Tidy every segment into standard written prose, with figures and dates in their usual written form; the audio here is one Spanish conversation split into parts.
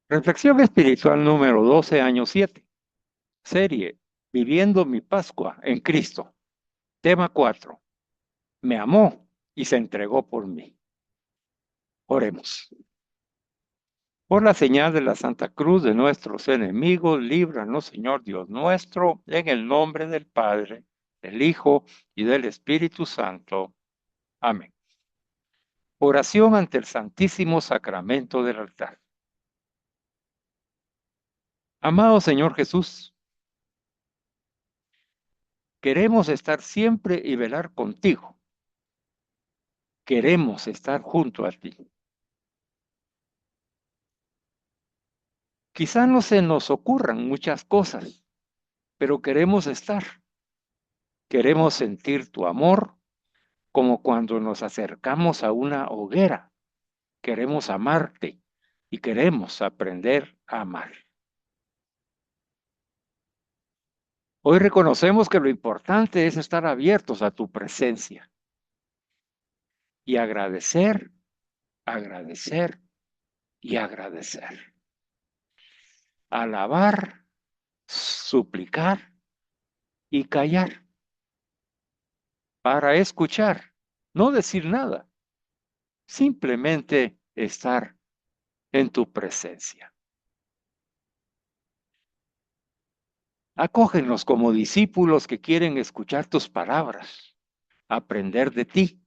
Reflexión espiritual número 12, año 7. Serie Viviendo mi Pascua en Cristo. Tema 4. Me amó y se entregó por mí. Oremos. Por la señal de la Santa Cruz de nuestros enemigos, líbranos, Señor Dios nuestro, en el nombre del Padre, del Hijo y del Espíritu Santo. Amén. Oración ante el Santísimo Sacramento del altar. Amado Señor Jesús, queremos estar siempre y velar contigo. Queremos estar junto a ti. Quizá no se nos ocurran muchas cosas, pero queremos estar. Queremos sentir tu amor como cuando nos acercamos a una hoguera. Queremos amarte y queremos aprender a amar. Hoy reconocemos que lo importante es estar abiertos a tu presencia y agradecer, agradecer y agradecer. Alabar, suplicar y callar para escuchar, no decir nada, simplemente estar en tu presencia. Acógenos como discípulos que quieren escuchar tus palabras, aprender de ti,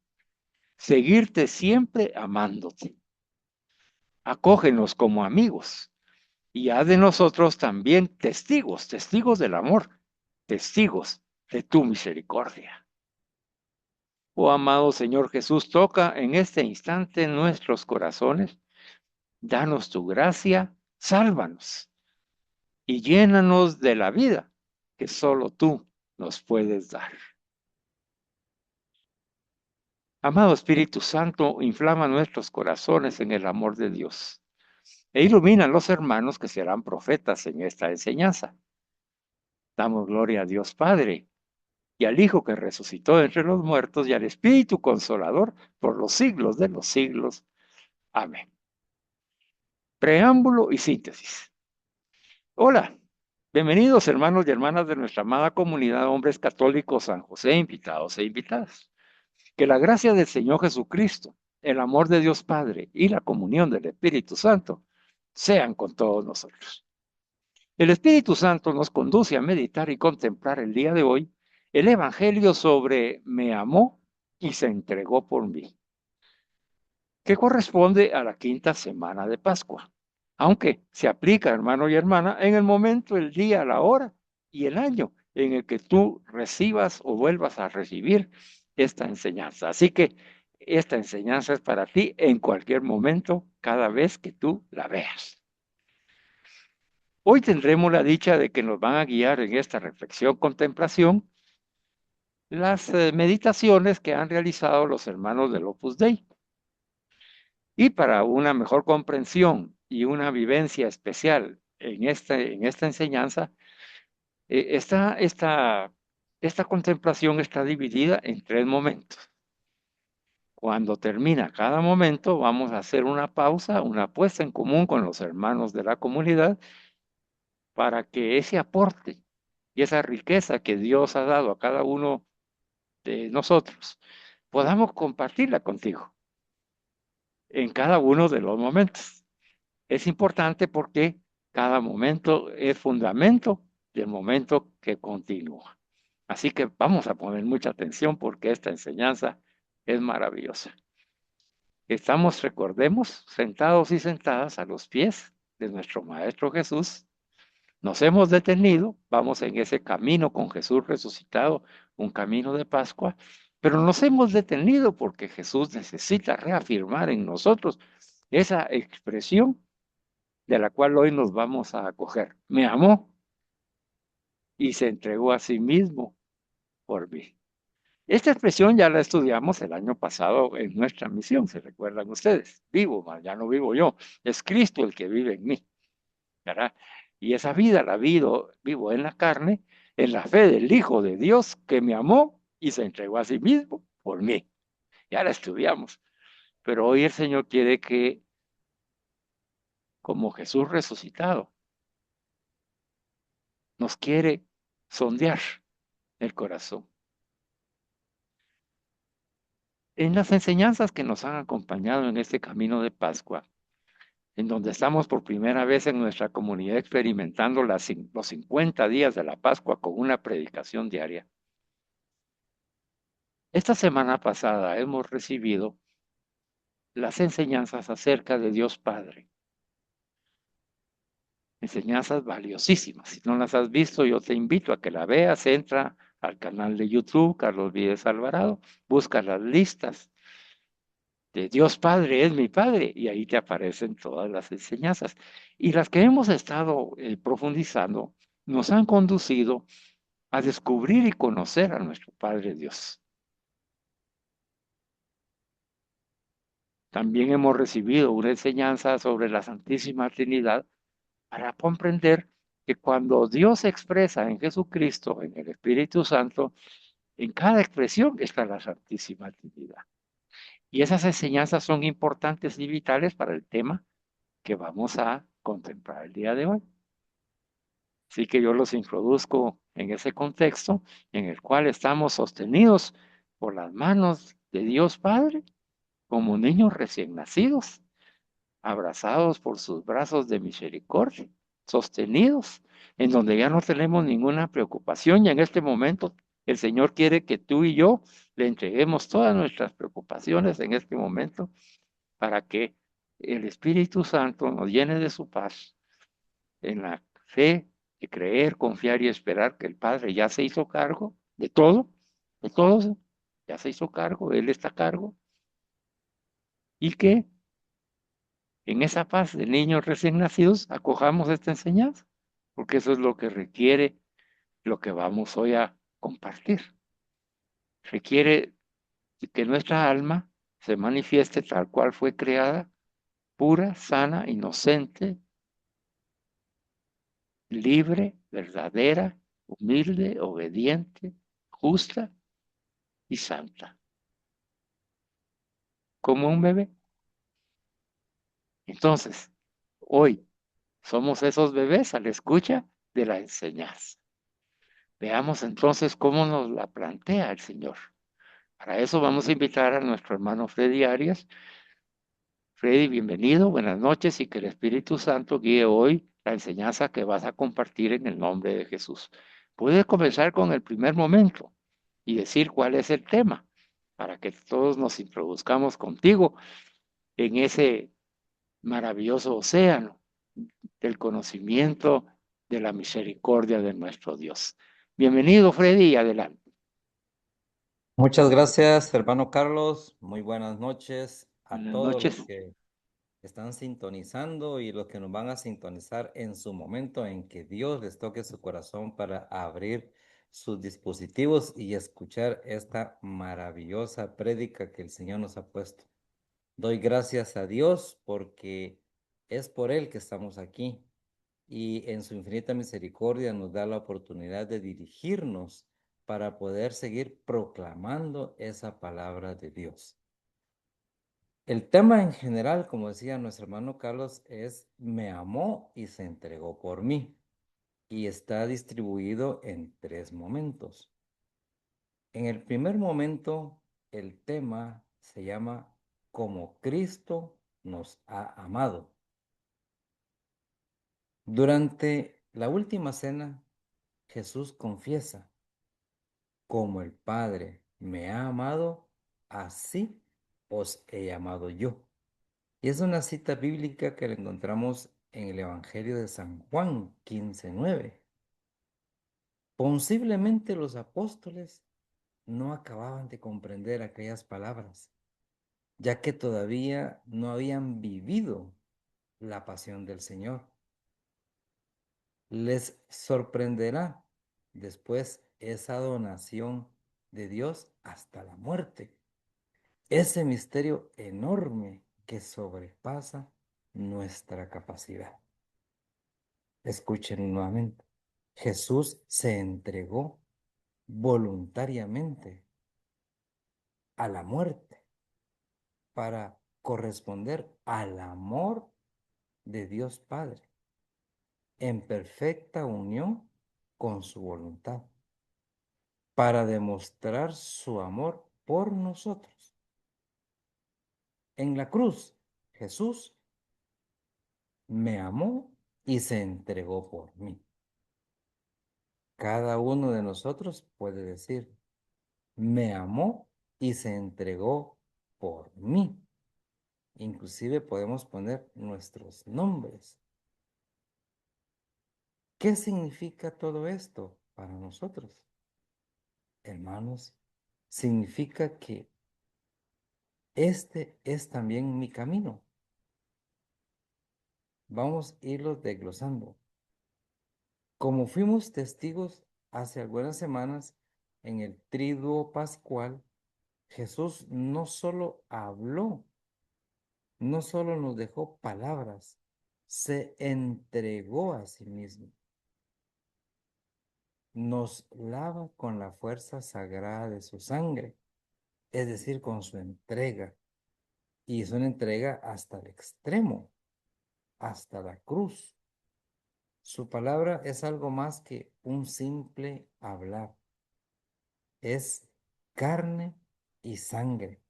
seguirte siempre amándote. Acógenos como amigos y haz de nosotros también testigos, testigos del amor, testigos de tu misericordia. Oh amado Señor Jesús, toca en este instante nuestros corazones, danos tu gracia, sálvanos y llénanos de la vida que solo tú nos puedes dar. Amado Espíritu Santo, inflama nuestros corazones en el amor de Dios e ilumina a los hermanos que serán profetas en esta enseñanza. Damos gloria a Dios Padre y al Hijo que resucitó entre los muertos y al Espíritu Consolador por los siglos de los siglos. Amén. Preámbulo y síntesis. Hola, bienvenidos hermanos y hermanas de nuestra amada comunidad de hombres católicos San José, invitados e invitadas. Que la gracia del Señor Jesucristo, el amor de Dios Padre y la comunión del Espíritu Santo sean con todos nosotros. El Espíritu Santo nos conduce a meditar y contemplar el día de hoy el Evangelio sobre me amó y se entregó por mí, que corresponde a la quinta semana de Pascua, aunque se aplica, hermano y hermana, en el momento, el día, la hora y el año en el que tú recibas o vuelvas a recibir esta enseñanza. Así que esta enseñanza es para ti en cualquier momento, cada vez que tú la veas. Hoy tendremos la dicha de que nos van a guiar en esta reflexión, contemplación, las meditaciones que han realizado los hermanos del Opus Dei. Y para una mejor comprensión y una vivencia especial en esta enseñanza, esta contemplación está dividida en tres momentos. Cuando termina cada momento, vamos a hacer una pausa, una puesta en común con los hermanos de la comunidad para que ese aporte y esa riqueza que Dios ha dado a cada uno de nosotros, podamos compartirla contigo en cada uno de los momentos. Es importante porque cada momento es fundamento del momento que continúa. Así que vamos a poner mucha atención porque esta enseñanza es maravillosa. Estamos, recordemos, sentados y sentadas a los pies de nuestro Maestro Jesús. Nos hemos detenido, vamos en ese camino con Jesús resucitado, un camino de Pascua, pero nos hemos detenido porque Jesús necesita reafirmar en nosotros esa expresión de la cual hoy nos vamos a acoger. Me amó y se entregó a sí mismo por mí. Esta expresión ya la estudiamos el año pasado en nuestra misión, ¿se recuerdan ustedes? Vivo, ya no vivo yo, es Cristo el que vive en mí, ¿verdad? Y esa vida la vivo en la carne, en la fe del Hijo de Dios que me amó y se entregó a sí mismo por mí. Ya la estudiamos, pero hoy el Señor quiere que como Jesús resucitado. Nos quiere sondear el corazón. En las enseñanzas que nos han acompañado en este camino de Pascua, en donde estamos por primera vez en nuestra comunidad experimentando los 50 días de la Pascua con una predicación diaria. Esta semana pasada hemos recibido las enseñanzas acerca de Dios Padre. Enseñanzas valiosísimas. Si no las has visto, yo te invito a que la veas. Entra al canal de YouTube, Carlos Vives Alvarado, busca las listas de Dios Padre es mi Padre, y ahí te aparecen todas las enseñanzas. Y las que hemos estado profundizando nos han conducido a descubrir y conocer a nuestro Padre Dios. También hemos recibido una enseñanza sobre la Santísima Trinidad para comprender que cuando Dios se expresa en Jesucristo, en el Espíritu Santo, en cada expresión está la Santísima Trinidad. Y esas enseñanzas son importantes y vitales para el tema que vamos a contemplar el día de hoy. Así que yo los introduzco en ese contexto en el cual estamos sostenidos por las manos de Dios Padre, como niños recién nacidos, abrazados por sus brazos de misericordia, sostenidos, en donde ya no tenemos ninguna preocupación y en este momento el Señor quiere que tú y yo le entreguemos todas nuestras preocupaciones en este momento para que el Espíritu Santo nos llene de su paz en la fe de creer, confiar y esperar que el Padre ya se hizo cargo de todo, ya se hizo cargo, Él está a cargo, y que en esa paz de niños recién nacidos acojamos esta enseñanza, porque eso es lo que requiere lo que vamos hoy a compartir. Requiere que nuestra alma se manifieste tal cual fue creada, pura, sana, inocente, libre, verdadera, humilde, obediente, justa y santa, como un bebé. Entonces, hoy somos esos bebés a la escucha de la enseñanza. Veamos entonces cómo nos la plantea el Señor. Para eso vamos a invitar a nuestro hermano Freddy Arias. Freddy, bienvenido, buenas noches y que el Espíritu Santo guíe hoy la enseñanza que vas a compartir en el nombre de Jesús. Puedes comenzar con el primer momento y decir cuál es el tema para que todos nos introduzcamos contigo en ese maravilloso océano del conocimiento de la misericordia de nuestro Dios. Bienvenido, Freddy, y adelante. Muchas gracias, hermano Carlos. Muy buenas noches a Buenas todos los noches. que están sintonizando y los que nos van a sintonizar en su momento en que Dios les toque su corazón para abrir sus dispositivos y escuchar esta maravillosa prédica que el Señor nos ha puesto. Doy gracias a Dios porque es por Él que estamos aquí y en su infinita misericordia nos da la oportunidad de dirigirnos para poder seguir proclamando esa palabra de Dios. El tema en general, como decía nuestro hermano Carlos, es me amó y se entregó por mí y está distribuido en tres momentos. En el primer momento, el tema se llama como Cristo nos ha amado. Durante la última cena, Jesús confiesa, como el Padre me ha amado, así os he amado yo. Y es una cita bíblica que la encontramos en el Evangelio de San Juan 15:9. Posiblemente los apóstoles no acababan de comprender aquellas palabras, ya que todavía no habían vivido la pasión del Señor. Les sorprenderá después esa donación de Dios hasta la muerte. Ese misterio enorme que sobrepasa nuestra capacidad. Escuchen nuevamente. Jesús se entregó voluntariamente a la muerte para corresponder al amor de Dios Padre, en perfecta unión con su voluntad, para demostrar su amor por nosotros. En la cruz, Jesús me amó y se entregó por mí. Cada uno de nosotros puede decir, me amó y se entregó por mí. Inclusive podemos poner nuestros nombres. ¿Qué significa todo esto para nosotros? Hermanos, significa que este es también mi camino. Vamos a irlo desglosando. Como fuimos testigos hace algunas semanas en el triduo pascual, Jesús no solo habló, no solo nos dejó palabras, se entregó a sí mismo. Nos lava con la fuerza sagrada de su sangre, es decir, con su entrega. Y es una entrega hasta el extremo, hasta la cruz. Su palabra es algo más que un simple hablar. Es carne y sangre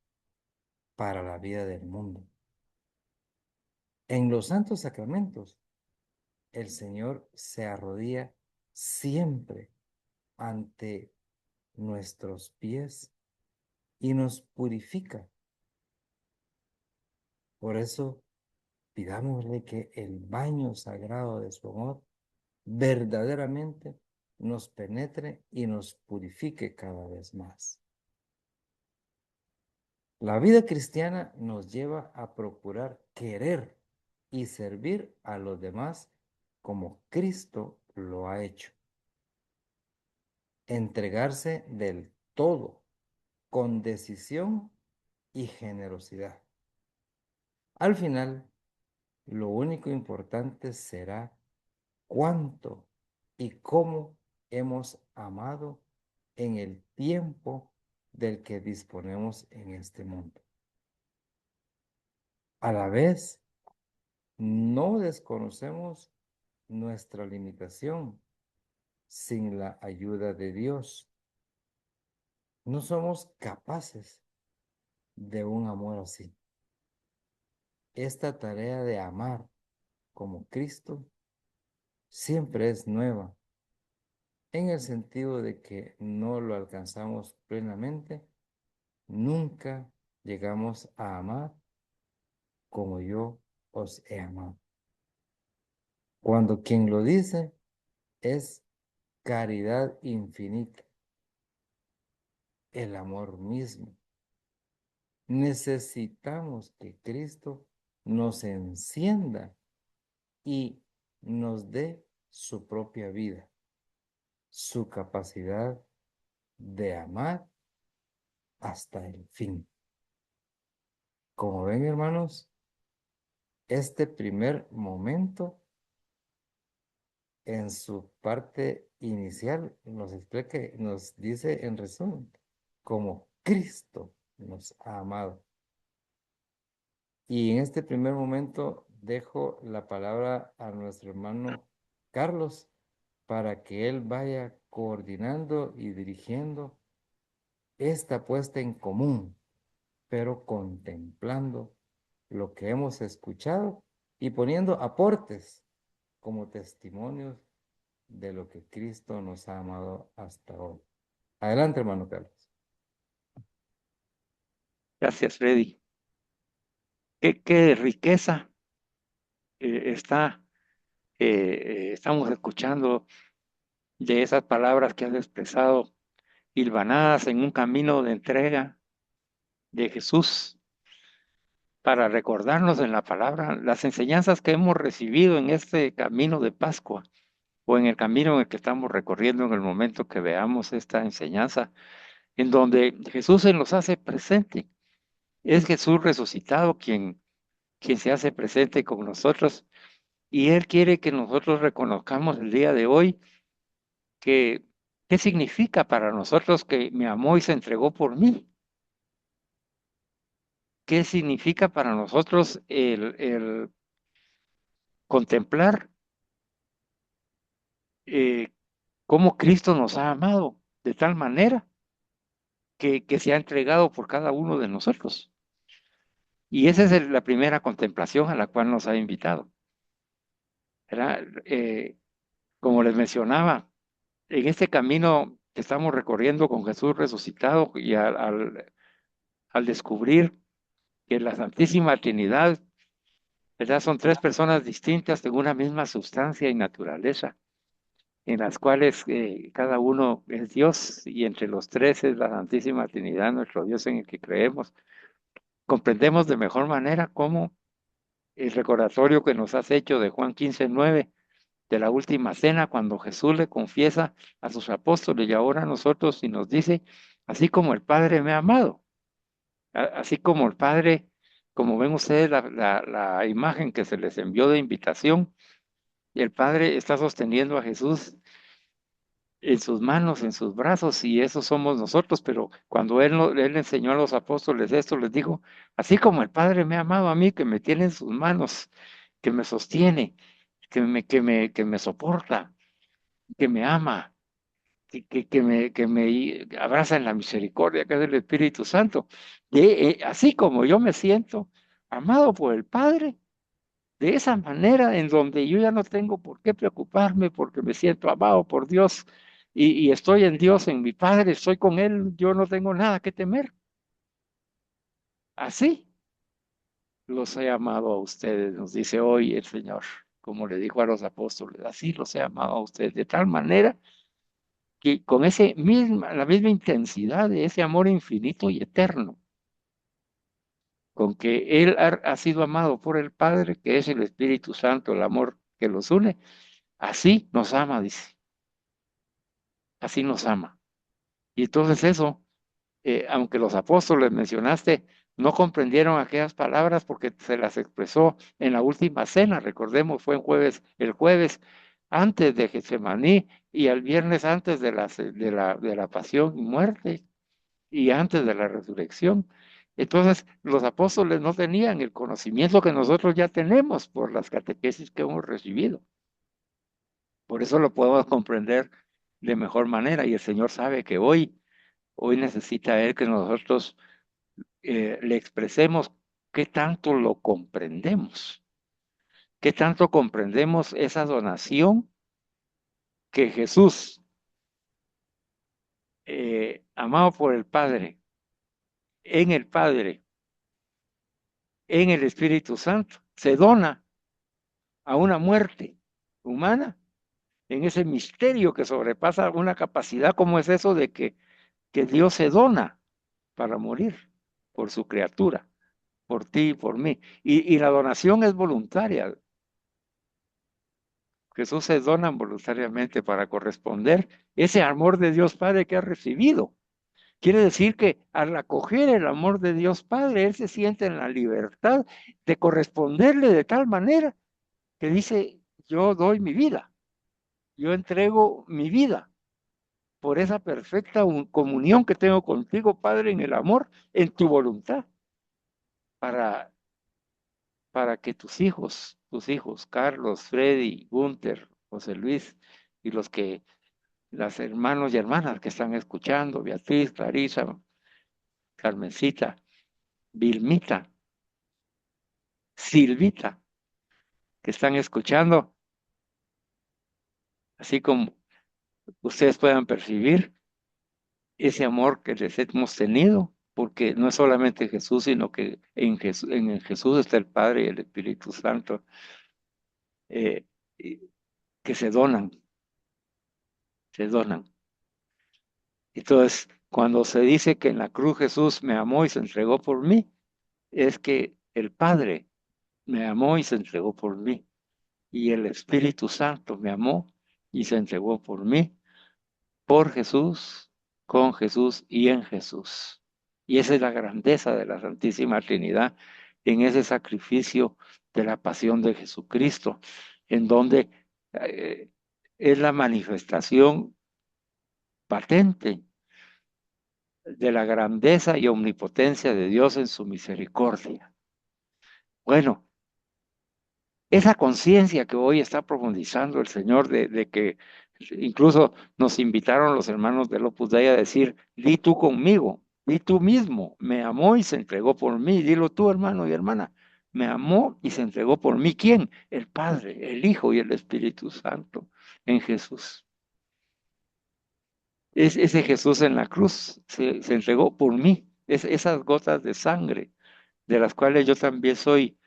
para la vida del mundo. En los santos sacramentos, el Señor se arrodilla siempre ante nuestros pies y nos purifica. Por eso, pidámosle que el baño sagrado de su amor verdaderamente nos penetre y nos purifique cada vez más. La vida cristiana nos lleva a procurar querer y servir a los demás como Cristo lo ha hecho. Entregarse del todo, con decisión y generosidad. Al final, lo único importante será cuánto y cómo hemos amado en el tiempo del que disponemos en este mundo. A la vez, no desconocemos nuestra limitación sin la ayuda de Dios. No somos capaces de un amor así. Esta tarea de amar como Cristo siempre es nueva, en el sentido de que no lo alcanzamos plenamente, nunca llegamos a amar como yo os he amado. Cuando quien lo dice es caridad infinita, el amor mismo. Necesitamos que Cristo nos encienda y nos dé su propia vida, su capacidad de amar hasta el fin. Como ven, hermanos, este primer momento en su parte inicial nos explica, nos dice en resumen, como Cristo nos ha amado. Y en este primer momento dejo la palabra a nuestro hermano Carlos para que él vaya coordinando y dirigiendo esta puesta en común, pero contemplando lo que hemos escuchado y poniendo aportes como testimonios de lo que Cristo nos ha amado hasta hoy. Adelante, hermano Carlos. Gracias, Freddy. Qué riqueza estamos escuchando de esas palabras que has expresado, hilvanadas en un camino de entrega de Jesús para recordarnos en la palabra las enseñanzas que hemos recibido en este camino de Pascua o en el camino en el que estamos recorriendo en el momento que veamos esta enseñanza, en donde Jesús se nos hace presente. Es Jesús resucitado quien se hace presente con nosotros y Él quiere que nosotros reconozcamos el día de hoy que qué significa para nosotros que me amó y se entregó por mí. ¿Qué significa para nosotros contemplar eh, cómo Cristo nos ha amado de tal manera que se ha entregado por cada uno de nosotros. Y esa es la primera contemplación a la cual nos ha invitado. ¿Verdad? Como les mencionaba, en este camino que estamos recorriendo con Jesús resucitado y al descubrir que la Santísima Trinidad, ¿verdad? Son tres personas distintas de una misma sustancia y naturaleza, en las cuales cada uno es Dios y entre los tres es la Santísima Trinidad, nuestro Dios en el que creemos. Comprendemos de mejor manera cómo el recordatorio que nos has hecho de Juan 15:9 de la última cena, cuando Jesús le confiesa a sus apóstoles y ahora a nosotros y nos dice, así como el Padre me ha amado, así como el Padre, como ven ustedes la imagen que se les envió de invitación, el Padre está sosteniendo a Jesús en sus manos, en sus brazos, y eso somos nosotros, pero cuando él enseñó a los apóstoles esto, les dijo, así como el Padre me ha amado a mí, que me tiene en sus manos, que me sostiene, que me soporta, que me ama, que me abraza en la misericordia, que es el Espíritu Santo. Así como yo me siento amado por el Padre, de esa manera en donde yo ya no tengo por qué preocuparme porque me siento amado por Dios y estoy en Dios, en mi Padre, estoy con Él, yo no tengo nada que temer. Así los he amado a ustedes, nos dice hoy el Señor, como le dijo a los apóstoles, así los he amado a ustedes, de tal manera que con la misma intensidad de ese amor infinito y eterno, con que Él ha sido amado por el Padre, que es el Espíritu Santo, el amor que los une, así nos ama, dice, así nos ama. Y entonces eso, aunque los apóstoles mencionaste, no comprendieron aquellas palabras porque se las expresó en la última cena, recordemos, fue el jueves antes de Getsemaní y el viernes antes de la pasión y muerte y antes de la resurrección. Entonces, los apóstoles no tenían el conocimiento que nosotros ya tenemos por las catequesis que hemos recibido. Por eso lo podemos comprender de mejor manera y el Señor sabe que hoy necesita Él que nosotros le expresemos qué tanto lo comprendemos, qué tanto comprendemos esa donación que Jesús, amado por el Padre, en el Espíritu Santo, se dona a una muerte humana en ese misterio que sobrepasa una capacidad como es eso de que Dios se dona para morir por su criatura, por ti y por mí. Y la donación es voluntaria. Jesús se dona voluntariamente para corresponder ese amor de Dios Padre que ha recibido. Quiere decir que al acoger el amor de Dios Padre, Él se siente en la libertad de corresponderle de tal manera que dice, yo doy mi vida, yo entrego mi vida por esa perfecta comunión que tengo contigo, Padre, en el amor, en tu voluntad, para, para que tus hijos, Carlos, Freddy, Gunther, José Luis, y las hermanos y hermanas que están escuchando, Beatriz, Clarisa, Carmencita, Vilmita, Silvita, que están escuchando, así como ustedes puedan percibir ese amor que les hemos tenido, porque no es solamente Jesús, sino que en el Jesús está el Padre y el Espíritu Santo, eh, que se donan, se donan. Entonces, cuando se dice que en la cruz Jesús me amó y se entregó por mí, es que el Padre me amó y se entregó por mí, y el Espíritu Santo me amó y se entregó por mí, por Jesús, con Jesús y en Jesús. Y esa es la grandeza de la Santísima Trinidad en ese sacrificio de la pasión de Jesucristo, en donde eh, es la manifestación patente de la grandeza y omnipotencia de Dios en su misericordia. Bueno, Esa conciencia que hoy está profundizando el Señor de que incluso nos invitaron los hermanos del Opus Dei a decir, di tú conmigo, di tú mismo, me amó y se entregó por mí, dilo tú hermano y hermana, me amó y se entregó por mí. ¿Quién? El Padre, el Hijo y el Espíritu Santo en Jesús. Ese Jesús en la cruz se entregó por mí, esas gotas de sangre de las cuales yo también soy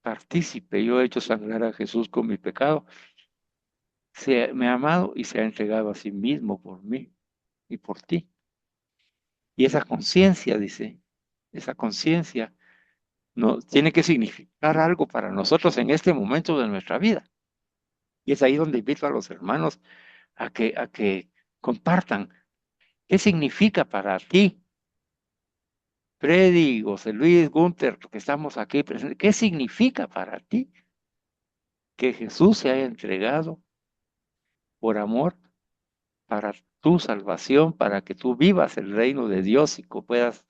partícipe, yo he hecho sangrar a Jesús con mi pecado, me ha amado y se ha entregado a sí mismo por mí y por ti. Y esa conciencia, dice, esa conciencia no, tiene que significar algo para nosotros en este momento de nuestra vida. Y es ahí donde invito a los hermanos a que compartan qué significa para ti, Freddy, José Luis, Gunther, que estamos aquí presentes, qué significa para ti que Jesús se haya entregado por amor para tu salvación, para que tú vivas el reino de Dios y que puedas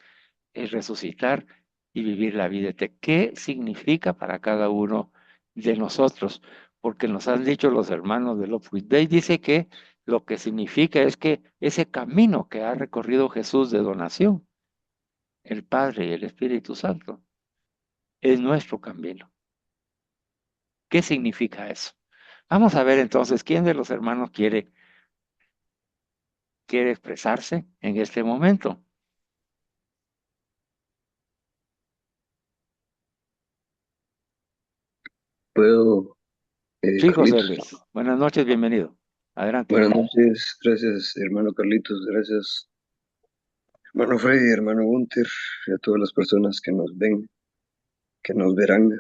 resucitar y vivir la vida eterna. ¿Qué significa para cada uno de nosotros? Porque nos han dicho los hermanos del Opus Dei, dice que lo que significa es que ese camino que ha recorrido Jesús de donación, el Padre y el Espíritu Santo, es nuestro camino. ¿Qué significa eso? Vamos a ver entonces quién de los hermanos quiere expresarse en este momento. Puedo, Sí, José Carlitos. Luis. Buenas noches, bienvenido. Adelante. Buenas noches, gracias hermano Carlitos, gracias hermano Freddy, hermano Gunter, y a todas las personas que nos ven, que nos verán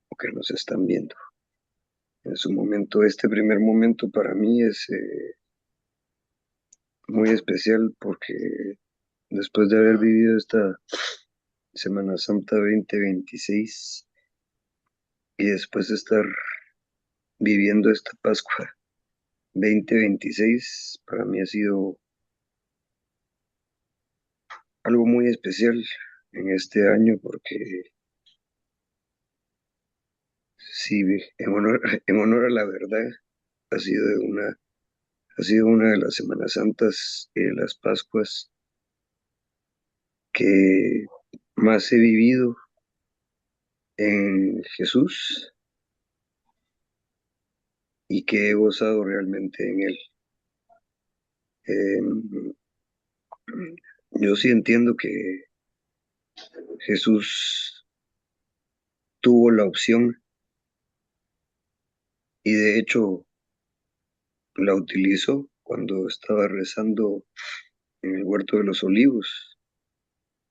o que nos están viendo. En su momento, este primer momento para mí es muy especial porque después de haber vivido esta Semana Santa 2026 y después de estar viviendo esta Pascua 2026, para mí ha sido algo muy especial en este año porque sí, en honor a la verdad, ha sido ha sido una de las Semanas Santas y de las Pascuas que más he vivido en Jesús y que he gozado realmente en Él. Eh, yo sí entiendo que Jesús tuvo la opción y de hecho la utilizó cuando estaba rezando en el Huerto de los Olivos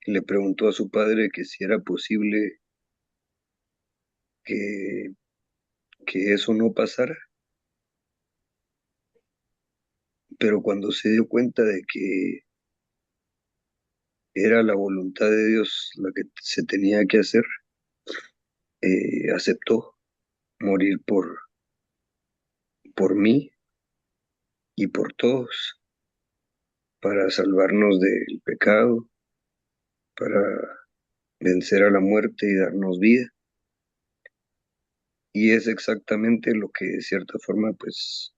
y le preguntó a su padre que si era posible que, que eso no pasara, pero cuando se dio cuenta de que era la voluntad de Dios la que se tenía que hacer, aceptó morir por mí y por todos, para salvarnos del pecado, para vencer a la muerte y darnos vida. Y es exactamente lo que de cierta forma, pues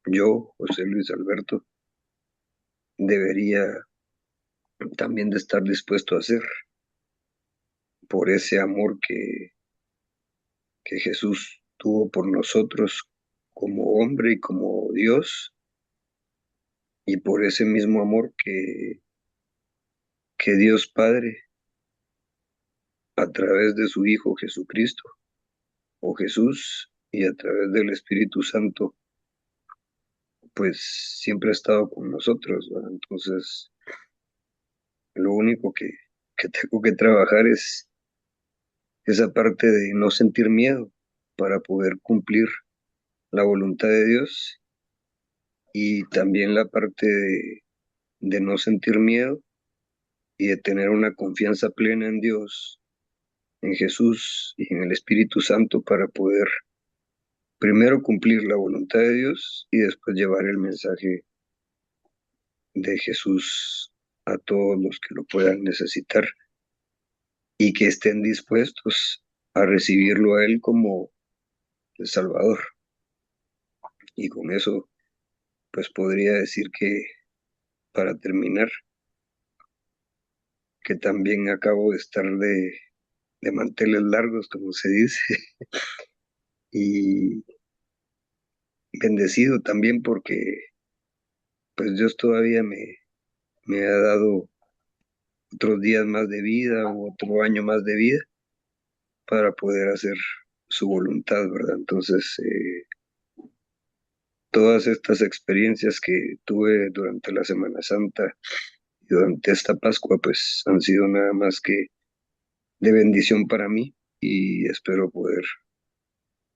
yo, José Luis Alberto, debería también de estar dispuesto a hacer por ese amor que Jesús tuvo por nosotros como hombre y como Dios, y por ese mismo amor que Dios Padre, a través de su Hijo Jesucristo, o Jesús, y a través del Espíritu Santo, pues siempre ha estado con nosotros, ¿verdad? Entonces, lo único que tengo que trabajar es esa parte de no sentir miedo para poder cumplir la voluntad de Dios, y también la parte de no sentir miedo y de tener una confianza plena en Dios, en Jesús y en el Espíritu Santo para poder primero cumplir la voluntad de Dios y después llevar el mensaje de Jesús a todos los que lo puedan necesitar y que estén dispuestos a recibirlo a Él El Salvador. Y con eso, pues podría decir que, para terminar, que también acabo de estar de manteles largos, como se dice, y bendecido también porque pues Dios todavía me ha dado otros días más de vida o otro año más de vida para poder hacer su voluntad, ¿verdad? Entonces, todas estas experiencias que tuve durante la Semana Santa y durante esta Pascua, pues han sido nada más que de bendición para mí y espero poder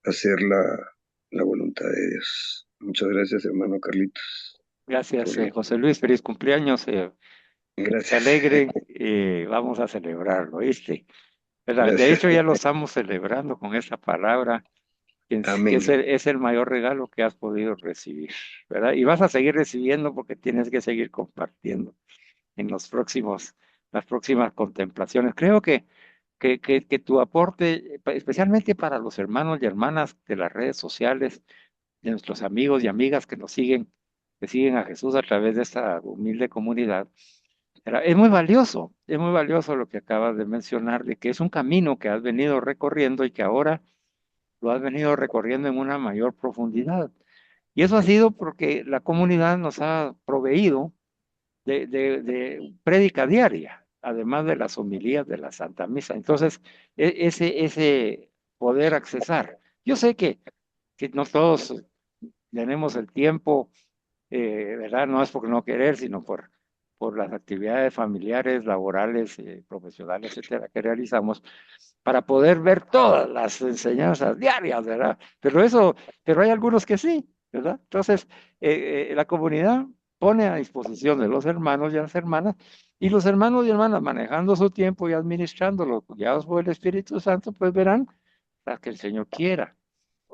hacer la voluntad de Dios. Muchas gracias, hermano Carlitos, Gracias, por José Luis, feliz cumpleaños. Que se gracias. alegren y vamos a celebrarlo, ¿viste? ¿Verdad? De Gracias. hecho, ya lo estamos celebrando con esta palabra, que Amén. es el mayor regalo que has podido recibir, ¿verdad? Y vas a seguir recibiendo porque tienes que seguir compartiendo en las próximas contemplaciones. Creo que tu aporte, especialmente para los hermanos y hermanas de las redes sociales, de nuestros amigos y amigas que siguen a Jesús a través de esta humilde comunidad, es muy valioso lo que acabas de mencionar, de que es un camino que has venido recorriendo y que ahora lo has venido recorriendo en una mayor profundidad. Y eso ha sido porque la comunidad nos ha proveído de prédica diaria, además de las homilías de la Santa Misa. Entonces, ese poder accesar. Yo sé que no todos tenemos el tiempo, ¿verdad? No es por no querer, sino por las actividades familiares, laborales, profesionales, etcétera, que realizamos, para poder ver todas las enseñanzas diarias, ¿verdad? Pero hay algunos que sí, ¿verdad? Entonces, la comunidad pone a disposición de los hermanos y las hermanas, y los hermanos y hermanas manejando su tiempo y administrándolo, guiados por el Espíritu Santo, pues verán las que el Señor quiera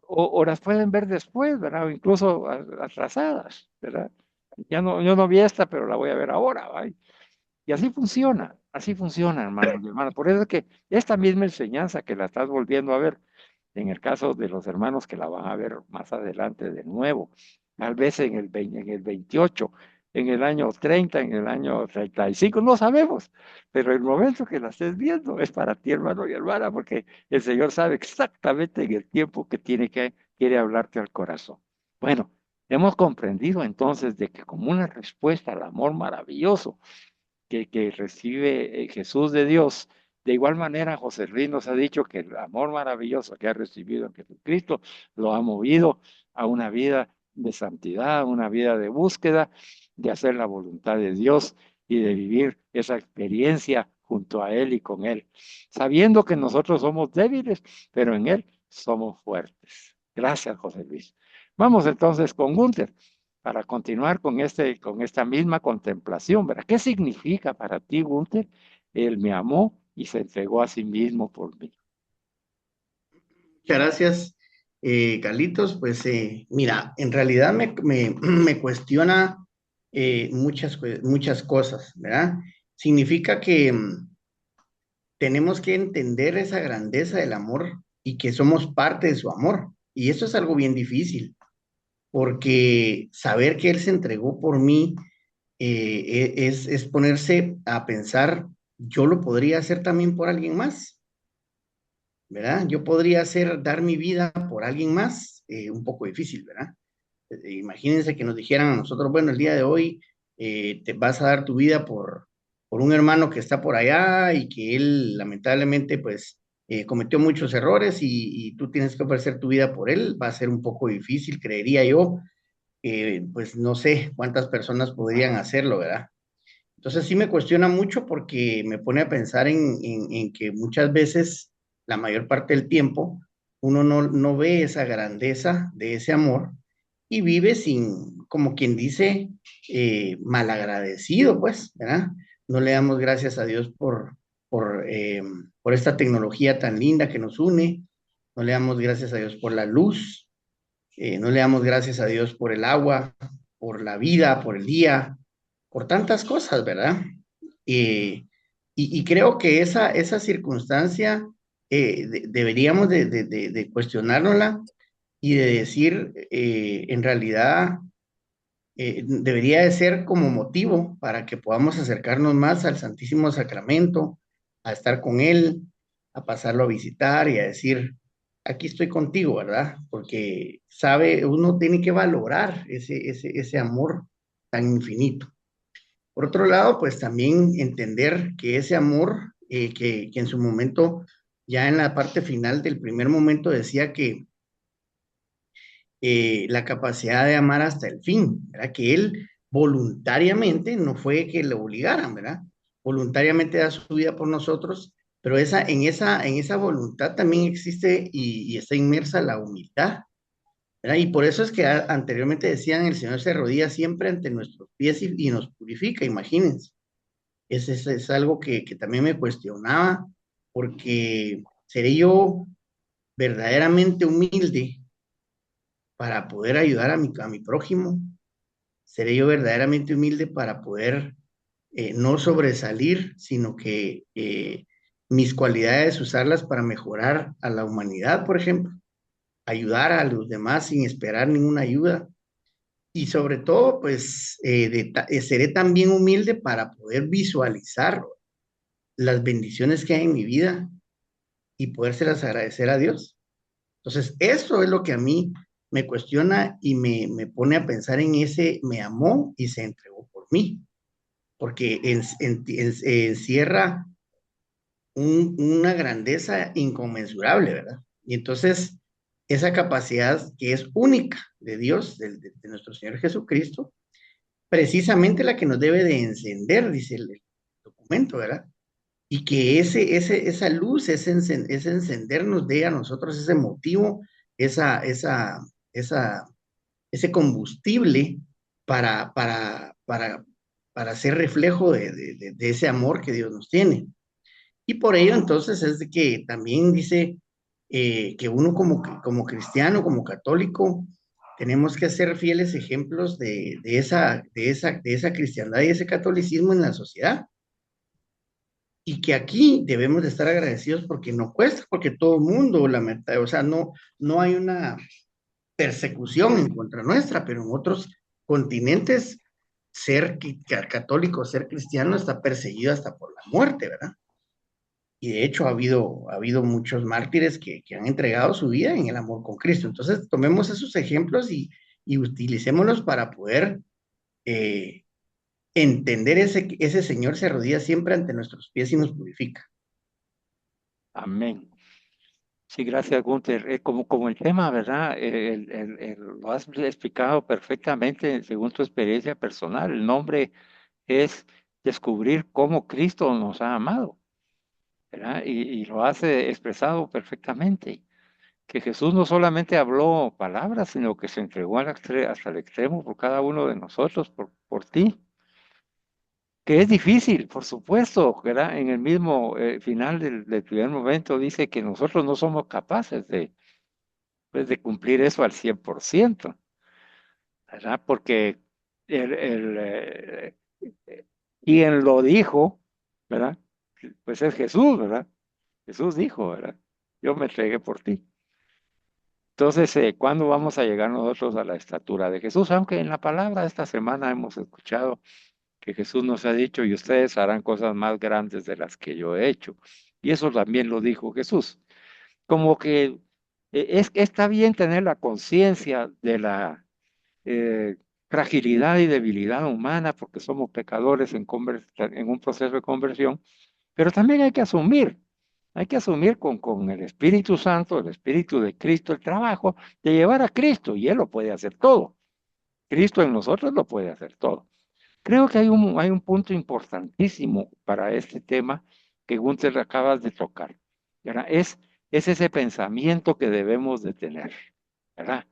o las pueden ver después, ¿verdad? O incluso atrasadas, ¿verdad? Ya no, yo no vi esta, pero la voy a ver ahora, ¿va? Y así funciona, hermanos y hermanas. Por eso es que esta misma enseñanza que la estás volviendo a ver, en el caso de los hermanos que la van a ver más adelante de nuevo, tal vez en el 28, en el año 30, en el año 35, no sabemos, pero el momento que la estés viendo es para ti, hermano y hermana, porque el Señor sabe exactamente en el tiempo que quiere hablarte al corazón. Bueno, hemos comprendido entonces de que como una respuesta al amor maravilloso que recibe Jesús de Dios. De igual manera, José Luis nos ha dicho que el amor maravilloso que ha recibido en Jesucristo lo ha movido a una vida de santidad, a una vida de búsqueda, de hacer la voluntad de Dios y de vivir esa experiencia junto a Él y con Él, sabiendo que nosotros somos débiles, pero en Él somos fuertes. Gracias, José Luis. Vamos entonces con Gunther para continuar con esta misma contemplación, ¿verdad? ¿Qué significa para ti, Gunther? Él me amó y se entregó a sí mismo por mí. Muchas gracias, Carlitos. Pues mira, en realidad me cuestiona muchas cosas, ¿verdad? Significa que tenemos que entender esa grandeza del amor y que somos parte de su amor. Y eso es algo bien difícil, porque saber que Él se entregó por mí es ponerse a pensar, yo lo podría hacer también por alguien más. ¿Verdad? Yo podría dar mi vida por alguien más, un poco difícil, ¿verdad? Imagínense que nos dijeran a nosotros, bueno, el día de hoy te vas a dar tu vida por un hermano que está por allá y que él lamentablemente pues cometió muchos errores y tú tienes que ofrecer tu vida por él, va a ser un poco difícil, creería yo, pues no sé cuántas personas podrían hacerlo, ¿verdad? Entonces sí me cuestiona mucho porque me pone a pensar en que muchas veces, la mayor parte del tiempo, uno no ve esa grandeza de ese amor y vive sin, como quien dice, malagradecido, pues, ¿verdad? No le damos gracias a Dios por esta tecnología tan linda que nos une, no le damos gracias a Dios por la luz, no le damos gracias a Dios por el agua, por la vida, por el día, por tantas cosas, ¿verdad? Eh, y creo que esa circunstancia deberíamos de cuestionárnosla y de decir, en realidad, debería de ser como motivo para que podamos acercarnos más al Santísimo Sacramento, a estar con Él, a pasarlo a visitar y a decir, aquí estoy contigo, ¿verdad? Porque sabe, uno tiene que valorar ese amor tan infinito. Por otro lado, pues también entender que ese amor, que en su momento, ya en la parte final del primer momento, decía que la capacidad de amar hasta el fin, ¿verdad? Que él voluntariamente, no fue que le obligaran, ¿verdad? Voluntariamente da su vida por nosotros, pero en esa voluntad también existe y está inmersa la humildad, ¿verdad? Y por eso es que anteriormente decían, el Señor se arrodilla siempre ante nuestros pies y nos purifica, imagínense. Es algo que también me cuestionaba, porque seré yo verdaderamente humilde para poder ayudar a mi prójimo, seré yo verdaderamente humilde para poder no sobresalir, sino que mis cualidades usarlas para mejorar a la humanidad, por ejemplo, ayudar a los demás sin esperar ninguna ayuda. Y sobre todo, pues seré también humilde para poder visualizar las bendiciones que hay en mi vida y podérselas agradecer a Dios. Entonces, eso es lo que a mí me cuestiona y me pone a pensar en ese, me amó y se entregó por mí, porque encierra una grandeza inconmensurable, ¿verdad? Y entonces, esa capacidad que es única de Dios, de nuestro Señor Jesucristo, precisamente la que nos debe de encender, dice el documento, ¿verdad? Y que esa luz, ese encendernos dé a nosotros ese motivo, esa, esa, esa, ese combustible para, para, para, para ser reflejo de ese amor que Dios nos tiene. Y por ello entonces es de que también dice que uno como cristiano, como católico, tenemos que ser fieles ejemplos de esa cristiandad y ese catolicismo en la sociedad y que aquí debemos de estar agradecidos porque no cuesta, porque todo el mundo, o sea, no hay una persecución en contra nuestra, pero en otros continentes ser católico, ser cristiano está perseguido hasta por la muerte, ¿verdad? Y de hecho ha habido muchos mártires que han entregado su vida en el amor con Cristo. Entonces, tomemos esos ejemplos y utilicémoslos para poder eh, entender ese Señor se arrodilla siempre ante nuestros pies y nos purifica. Amén. Sí, gracias, Gunther. Como el tema, ¿verdad? Lo has explicado perfectamente según tu experiencia personal. El nombre es descubrir cómo Cristo nos ha amado, ¿verdad? Y lo has expresado perfectamente. Que Jesús no solamente habló palabras, sino que se entregó hasta el extremo por cada uno de nosotros, por ti. Que es difícil, por supuesto, ¿verdad? En el mismo final del primer momento dice que nosotros no somos capaces de cumplir eso al 100%, ¿verdad? Porque quien lo dijo, ¿verdad? Pues es Jesús, ¿verdad? Jesús dijo, ¿verdad? Yo me entregué por ti. Entonces, ¿cuándo vamos a llegar nosotros a la estatura de Jesús? Aunque en la palabra esta semana hemos escuchado que Jesús nos ha dicho, y ustedes harán cosas más grandes de las que yo he hecho. Y eso también lo dijo Jesús. Como que está bien tener la conciencia de la fragilidad y debilidad humana, porque somos pecadores en un proceso de conversión, pero también hay que asumir con el Espíritu Santo, el Espíritu de Cristo, el trabajo de llevar a Cristo, y Él lo puede hacer todo. Cristo en nosotros lo puede hacer todo. Creo que hay un punto importantísimo para este tema que Gunther acabas de tocar, ¿verdad? Es ese pensamiento que debemos de tener, ¿verdad?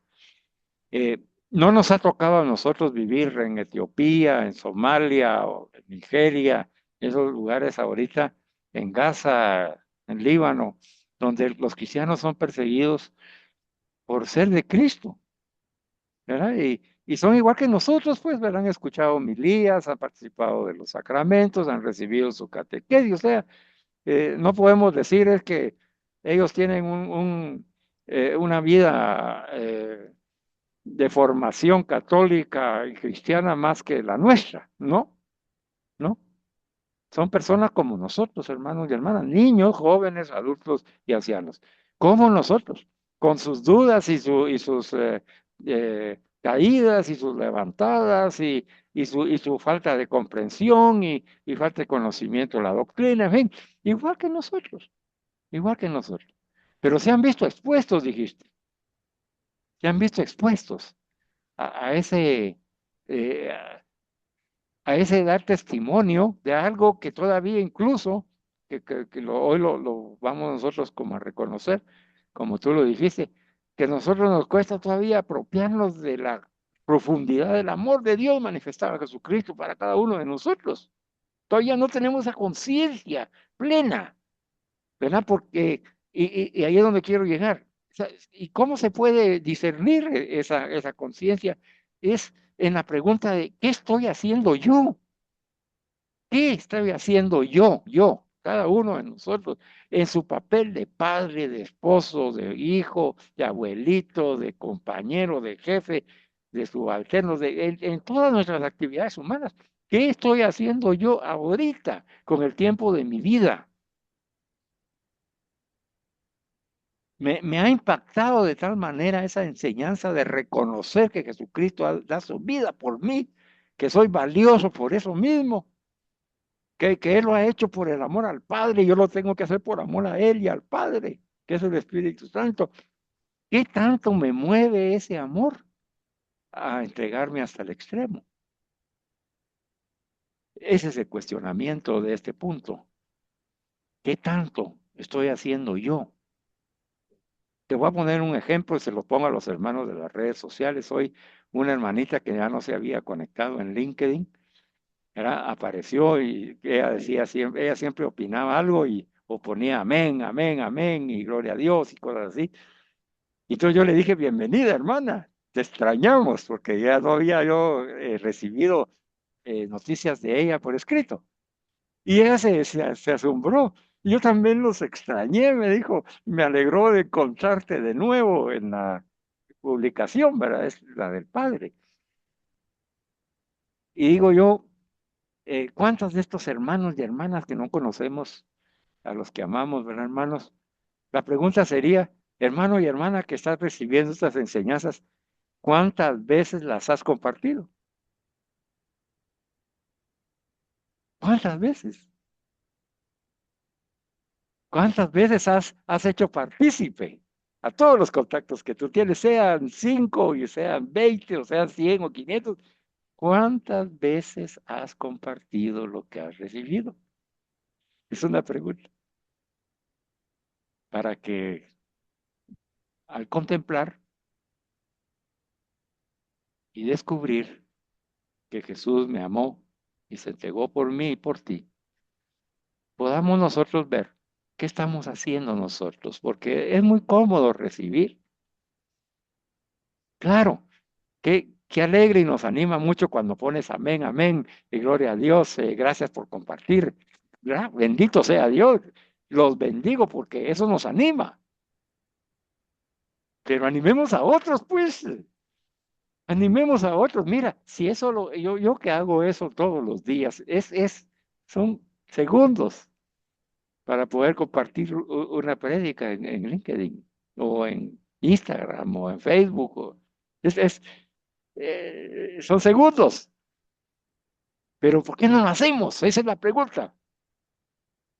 Eh, no nos ha tocado a nosotros vivir en Etiopía, en Somalia o en Nigeria, esos lugares ahorita, en Gaza, en Líbano, donde los cristianos son perseguidos por ser de Cristo, ¿verdad? Y son igual que nosotros, pues, ¿verdad? Han escuchado homilías, han participado de los sacramentos, han recibido su catequesis, o sea, no podemos decir es que ellos tienen una vida de formación católica y cristiana más que la nuestra, ¿no? ¿No? Son personas como nosotros, hermanos y hermanas, niños, jóvenes, adultos y ancianos, como nosotros, con sus dudas y sus caídas y sus levantadas y su falta de comprensión y falta de conocimiento de la doctrina, en fin, igual que nosotros, igual que nosotros. Pero se han visto expuestos, dijiste, se han visto expuestos a ese, eh, a ese dar testimonio de algo que todavía incluso, hoy lo vamos nosotros como a reconocer, como tú lo dijiste, que a nosotros nos cuesta todavía apropiarnos de la profundidad del amor de Dios manifestado en Jesucristo para cada uno de nosotros. Todavía no tenemos esa conciencia plena, ¿verdad? Porque, y ahí es donde quiero llegar. O sea, ¿y cómo se puede discernir esa conciencia? Es en la pregunta de, ¿qué estoy haciendo yo? ¿Qué estoy haciendo yo, cada uno de nosotros, en su papel de padre, de esposo, de hijo, de abuelito, de compañero, de jefe, de subalterno, en todas nuestras actividades humanas? ¿Qué estoy haciendo yo ahorita con el tiempo de mi vida? Me ha impactado de tal manera esa enseñanza de reconocer que Jesucristo da su vida por mí, que soy valioso por eso mismo, que Él lo ha hecho por el amor al Padre, y yo lo tengo que hacer por amor a Él y al Padre, que es el Espíritu Santo. ¿Qué tanto me mueve ese amor a entregarme hasta el extremo? Ese es el cuestionamiento de este punto. ¿Qué tanto estoy haciendo yo? Te voy a poner un ejemplo y se lo pongo a los hermanos de las redes sociales. Hoy una hermanita que ya no se había conectado en LinkedIn, apareció y ella decía siempre, ella siempre opinaba algo y o ponía amén, amén, amén y gloria a Dios y cosas así. Y entonces yo le dije, bienvenida hermana, te extrañamos porque ya no había yo recibido noticias de ella por escrito. Y ella se asombró. Yo también los extrañé, me dijo, me alegró de encontrarte de nuevo en la publicación, ¿verdad? Es la del padre. Y digo yo, ¿cuántos de estos hermanos y hermanas que no conocemos, a los que amamos, ¿verdad, hermanos? La pregunta sería, hermano y hermana que estás recibiendo estas enseñanzas, ¿cuántas veces las has compartido? ¿Cuántas veces? ¿Cuántas veces has hecho partícipe a todos los contactos que tú tienes, sean 5 y sean 20 o sean 100 o 500? ¿Cuántas veces has compartido lo que has recibido? Es una pregunta para que al contemplar y descubrir que Jesús me amó y se entregó por mí y por ti, podamos nosotros ver qué estamos haciendo nosotros, porque es muy cómodo recibir. Claro, qué alegre y nos anima mucho cuando pones amén, amén, y gloria a Dios, gracias por compartir. Bendito sea Dios, los bendigo porque eso nos anima. Pero animemos a otros, pues, animemos a otros. Mira, si eso yo que hago eso todos los días, son segundos para poder compartir una prédica en LinkedIn o en Instagram o en Facebook. Es, es, son segundos. Pero ¿por qué no lo hacemos? Esa es la pregunta.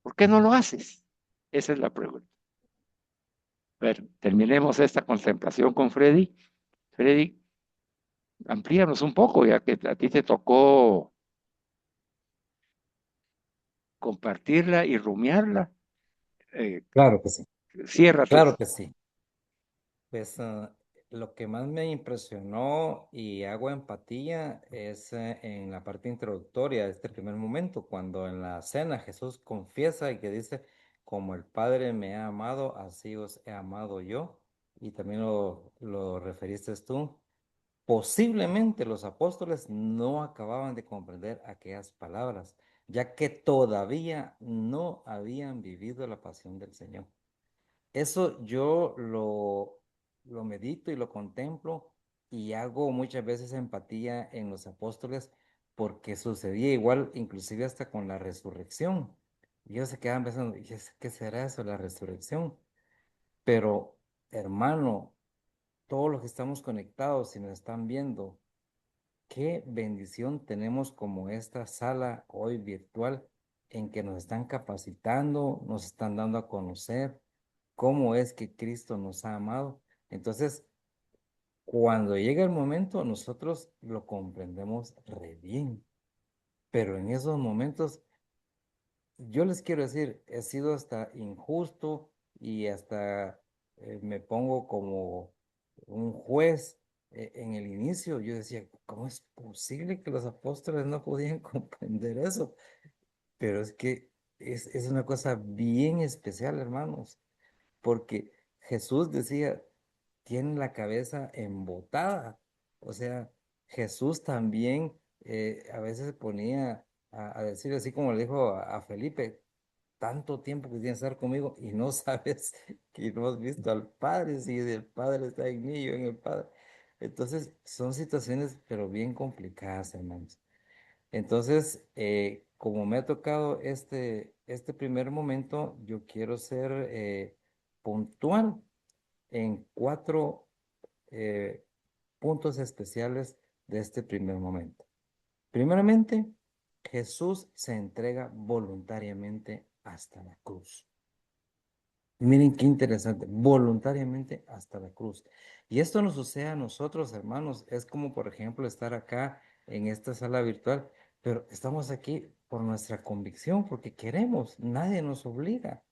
¿Por qué no lo haces? Esa es la pregunta. A ver, terminemos esta contemplación con Freddy. Freddy, amplíanos un poco, ya que a ti te tocó compartirla y rumiarla. Eh, Claro que sí, cierra tú. claro que sí. Pues lo que más me impresionó y hago empatía es en la parte introductoria de este primer momento, cuando en la cena Jesús confiesa y que dice, como el Padre me ha amado, así os he amado yo. Y también lo referiste tú. Posiblemente los apóstoles no acababan de comprender aquellas palabras, ya que todavía no habían vivido la pasión del Señor. Eso yo lo lo medito y lo contemplo y hago muchas veces empatía en los apóstoles porque sucedía igual, inclusive hasta con la resurrección. Y ellos se quedaban pensando, ¿qué será eso, la resurrección? Pero, hermano, todos los que estamos conectados y nos están viendo, qué bendición tenemos como esta sala hoy virtual en que nos están capacitando, nos están dando a conocer cómo es que Cristo nos ha amado. Entonces, cuando llega el momento, nosotros lo comprendemos re bien, pero en esos momentos, yo les quiero decir, he sido hasta injusto y hasta me pongo como un juez. En el inicio yo decía, ¿cómo es posible que los apóstoles no podían comprender eso? Pero es que es una cosa bien especial, hermanos, porque Jesús decía, tiene la cabeza embotada. O sea, Jesús también a veces se ponía a decir así como le dijo a Felipe, tanto tiempo que tienes que estar conmigo y no sabes que no has visto al Padre, si el Padre está en mí, yo en el Padre. Entonces, son situaciones, pero bien complicadas, hermanos. Entonces, como me ha tocado este primer momento, yo quiero ser puntual en cuatro eh, puntos especiales de este primer momento. Primeramente, Jesús se entrega voluntariamente hasta la cruz. Miren qué interesante, voluntariamente hasta la cruz. Y esto nos sucede a nosotros, hermanos. Es como, por ejemplo, estar acá en esta sala virtual, pero estamos aquí por nuestra convicción, porque queremos, nadie nos obliga.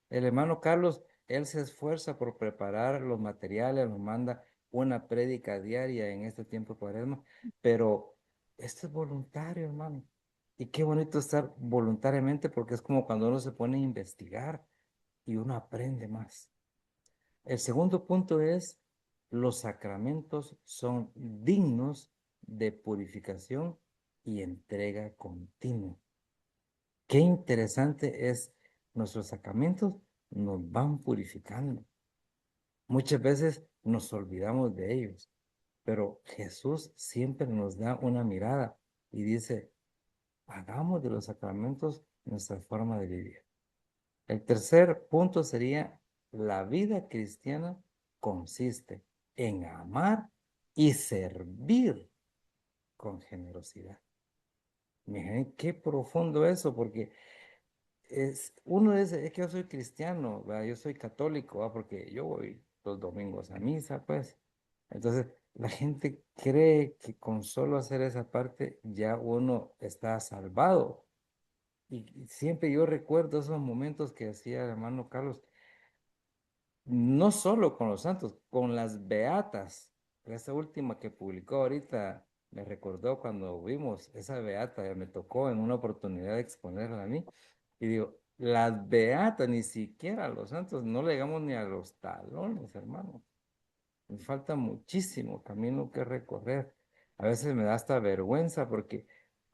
El hermano Carlos, él se esfuerza por preparar los materiales, nos manda una prédica diaria en este tiempo de Cuaresma, pero esto es voluntario, hermano. Y qué bonito estar voluntariamente, porque es como cuando uno se pone a investigar y uno aprende más. El segundo punto es, los sacramentos son dignos de purificación y entrega continua. Qué interesante es, nuestros sacramentos nos van purificando. Muchas veces nos olvidamos de ellos, pero Jesús siempre nos da una mirada y dice, hagamos de los sacramentos nuestra forma de vivir. El tercer punto sería, la vida cristiana consiste en amar y servir con generosidad. Miren qué profundo eso, porque uno dice, es que yo soy cristiano, ¿verdad? Yo soy católico, ¿verdad? Porque yo voy los domingos a misa, pues. Entonces, la gente cree que con solo hacer esa parte ya uno está salvado. Y siempre yo recuerdo esos momentos que hacía el hermano Carlos, no solo con los santos, con las beatas. Esa última que publicó ahorita me recordó cuando vimos esa beata, me tocó en una oportunidad de exponerla a mí. Y digo, las beatas, ni siquiera a los santos, no le llegamos ni a los talones, hermano. Me falta muchísimo camino que recorrer. A veces me da hasta vergüenza porque,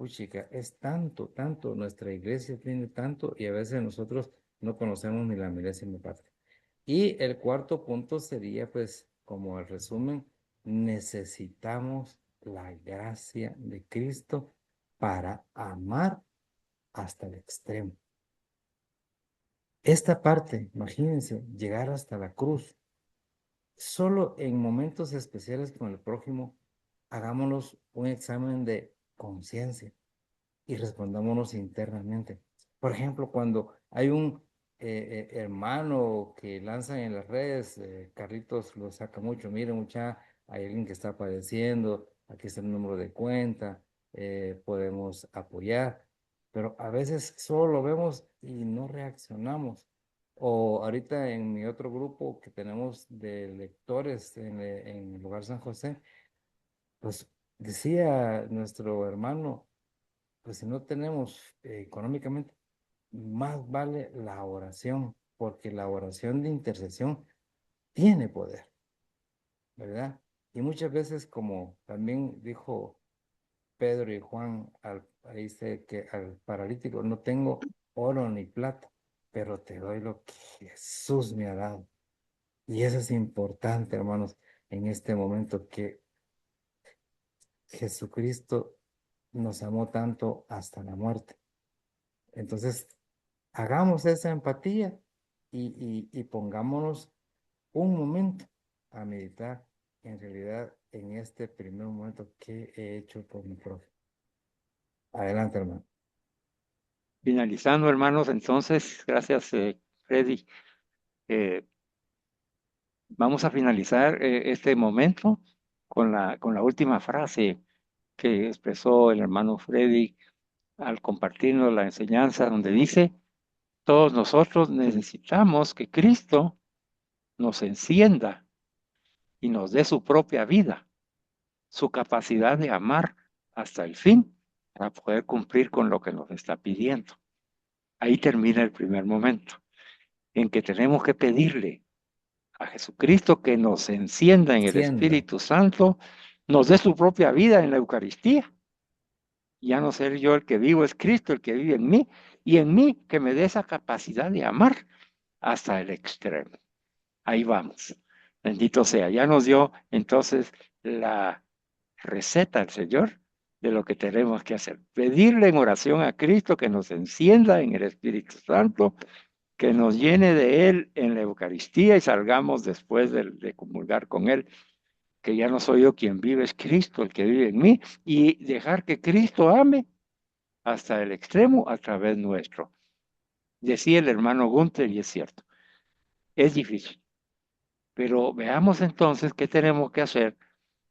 chica, es tanto, tanto, nuestra iglesia tiene tanto y a veces nosotros no conocemos ni la milésima parte. Y el cuarto punto sería, pues, como el resumen, necesitamos la gracia de Cristo para amar hasta el extremo. Esta parte, imagínense, llegar hasta la cruz. Solo en momentos especiales con el prójimo, hagámonos un examen de conciencia y respondámonos internamente. Por ejemplo, cuando hay un hermano que lanzan en las redes, Carlitos lo saca mucho, miren mucha, hay alguien que está padeciendo, aquí está el número de cuenta, podemos apoyar, pero a veces solo lo vemos y no reaccionamos. O ahorita en mi otro grupo que tenemos de lectores en el lugar San José, pues decía nuestro hermano, pues si no tenemos económicamente, más vale la oración, porque la oración de intercesión tiene poder, ¿verdad? Y muchas veces, como también dijo Pedro y Juan, ahí dice que al paralítico, no tengo oro ni plata, pero te doy lo que Jesús me ha dado. Y eso es importante, hermanos, en este momento que Jesucristo nos amó tanto hasta la muerte. Entonces, hagamos esa empatía y pongámonos un momento a meditar en realidad en este primer momento que he hecho por mi prójimo. Adelante, hermano. Finalizando, hermanos, entonces, gracias, Freddy. Eh, Vamos a finalizar este momento con la última frase que expresó el hermano Freddy al compartirnos la enseñanza, donde dice, todos nosotros necesitamos que Cristo nos encienda y nos dé su propia vida, su capacidad de amar hasta el fin para poder cumplir con lo que nos está pidiendo. Ahí termina el primer momento, en que tenemos que pedirle a Jesucristo que nos encienda en el Encienda. Espíritu Santo, nos dé su propia vida en la Eucaristía. Ya no ser yo el que vivo, es Cristo el que vive en mí, y en mí que me dé esa capacidad de amar hasta el extremo. Ahí vamos. Bendito sea. Ya nos dio entonces la receta el Señor de lo que tenemos que hacer. Pedirle en oración a Cristo que nos encienda en el Espíritu Santo, que nos llene de Él en la Eucaristía y salgamos después de comulgar con Él, que ya no soy yo quien vive, es Cristo el que vive en mí, y dejar que Cristo ame hasta el extremo a través nuestro. Decía el hermano Gunther, y es cierto, es difícil, pero veamos entonces qué tenemos que hacer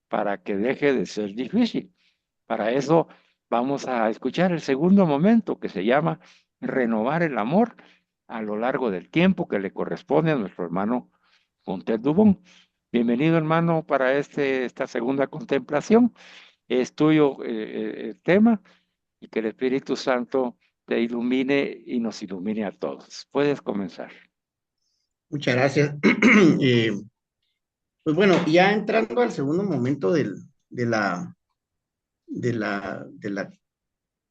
para que deje de ser difícil. Para eso vamos a escuchar el segundo momento que se llama renovar el amor a lo largo del tiempo que le corresponde a nuestro hermano Gunther Dubón. Bienvenido, hermano, para esta segunda contemplación. Es tuyo el tema y que el Espíritu Santo te ilumine y nos ilumine a todos. Puedes comenzar. Muchas gracias. Eh, pues bueno, ya entrando al segundo momento de la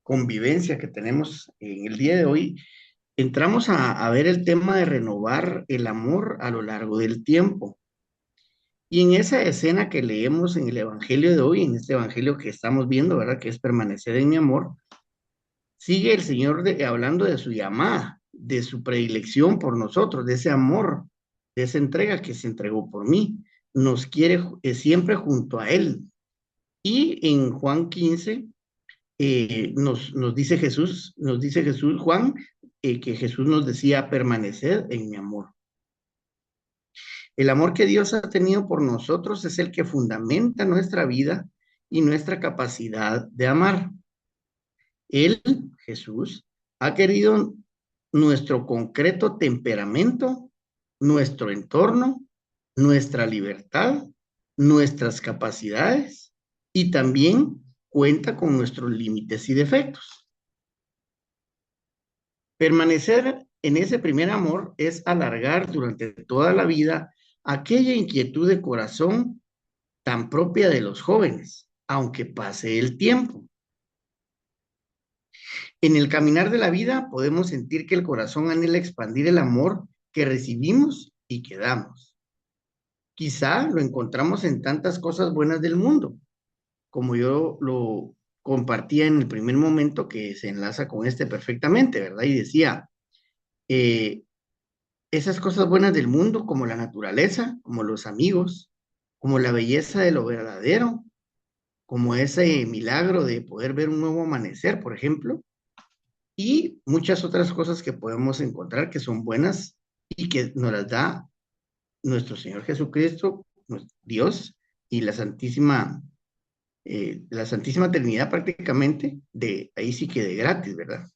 convivencia que tenemos en el día de hoy, entramos a ver el tema de renovar el amor a lo largo del tiempo. Y en esa escena que leemos en el Evangelio de hoy, en este Evangelio que estamos viendo, ¿verdad? Que es permanecer en mi amor, sigue el Señor hablando de su llamada, de su predilección por nosotros, de ese amor, de esa entrega que se entregó por mí. Nos quiere siempre junto a Él. Y en Juan 15 nos dice Jesús, Juan, que Jesús nos decía permanecer en mi amor. El amor que Dios ha tenido por nosotros es el que fundamenta nuestra vida y nuestra capacidad de amar. Él, Jesús, ha querido nuestro concreto temperamento, nuestro entorno, nuestra libertad, nuestras capacidades y también cuenta con nuestros límites y defectos. Permanecer en ese primer amor es alargar durante toda la vida aquella inquietud de corazón tan propia de los jóvenes, aunque pase el tiempo. En el caminar de la vida podemos sentir que el corazón anhela expandir el amor que recibimos y que damos. Quizá lo encontramos en tantas cosas buenas del mundo, como yo lo compartía en el primer momento que se enlaza con este perfectamente, ¿verdad? Y decía, esas cosas buenas del mundo, como la naturaleza, como los amigos, como la belleza de lo verdadero, como ese milagro de poder ver un nuevo amanecer, por ejemplo, y muchas otras cosas que podemos encontrar que son buenas y que nos las da nuestro Señor Jesucristo, Dios y la Santísima Trinidad prácticamente, de ahí sí que de gratis, ¿verdad?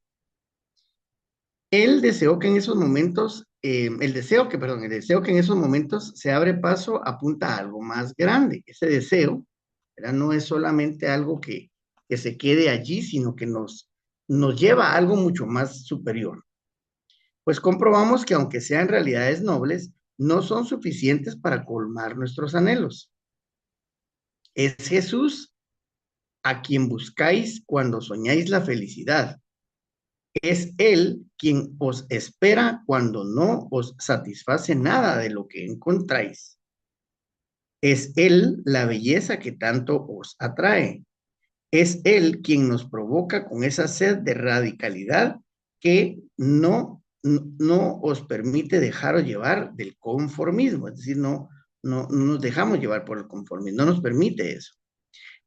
Él deseó que en esos momentos, el deseo que en esos momentos se abre paso apunta a algo más grande. Ese deseo, ¿verdad? No es solamente algo que se quede allí, sino que nos lleva a algo mucho más superior. Pues comprobamos que aunque sean realidades nobles, no son suficientes para colmar nuestros anhelos. Es Jesús a quien buscáis cuando soñáis la felicidad. Es Él quien os espera cuando no os satisface nada de lo que encontráis. Es Él la belleza que tanto os atrae. Es Él quien nos provoca con esa sed de radicalidad que no os permite dejaros llevar del conformismo. Es decir, no nos dejamos llevar por el conformismo, no nos permite eso.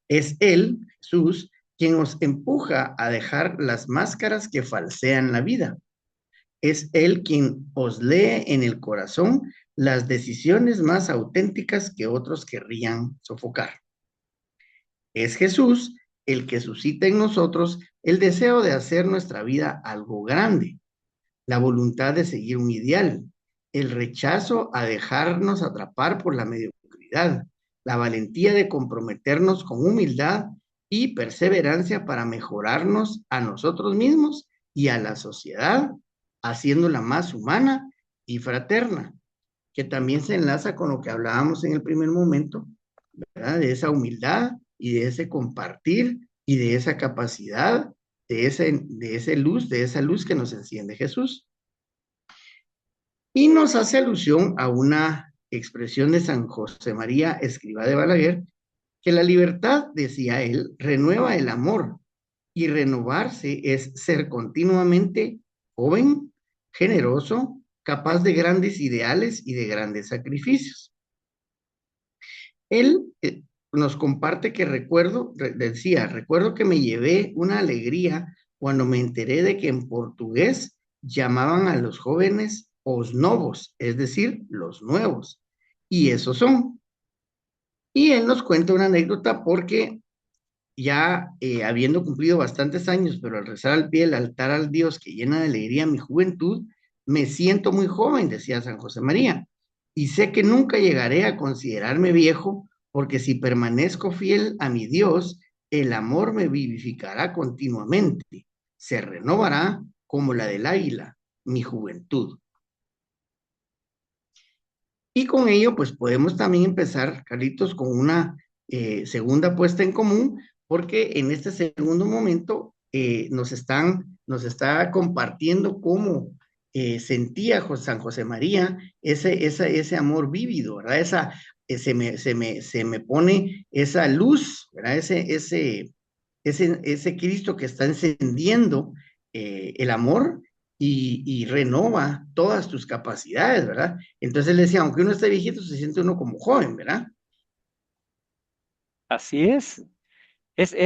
Es Él, Jesús, quien os empuja a dejar las máscaras que falsean la vida. Es Él quien os lee en el corazón las decisiones más auténticas que otros querrían sofocar. Es Jesús el que suscita en nosotros el deseo de hacer nuestra vida algo grande, la voluntad de seguir un ideal, el rechazo a dejarnos atrapar por la mediocridad, la valentía de comprometernos con humildad y perseverancia para mejorarnos a nosotros mismos y a la sociedad, haciéndola más humana y fraterna, que también se enlaza con lo que hablábamos en el primer momento, ¿verdad? De esa humildad y de ese compartir y de esa capacidad, de esa luz que nos enciende Jesús. Y nos hace alusión a una expresión de San José María Escrivá de Balaguer, que la libertad, decía él, renueva el amor, y renovarse es ser continuamente joven, generoso, capaz de grandes ideales y de grandes sacrificios. Él nos comparte que recuerdo que me llevé una alegría cuando me enteré de que en portugués llamaban a los jóvenes os novos, es decir, los nuevos. Y esos son. Y él nos cuenta una anécdota porque ya habiendo cumplido bastantes años, pero al rezar al pie del altar al Dios que llena de alegría mi juventud, me siento muy joven, decía San José María, y sé que nunca llegaré a considerarme viejo, porque si permanezco fiel a mi Dios, el amor me vivificará continuamente, se renovará como la del águila, mi juventud. Y con ello, pues podemos también empezar, Carlitos, con una segunda puesta en común, porque en este segundo momento nos está compartiendo cómo sentía San José María ese amor vívido, ¿verdad? Se me pone esa luz, ¿verdad? Ese Cristo que está encendiendo el amor y renova todas tus capacidades, ¿verdad? Entonces él decía, aunque uno esté viejito, se siente uno como joven, ¿verdad? Así es.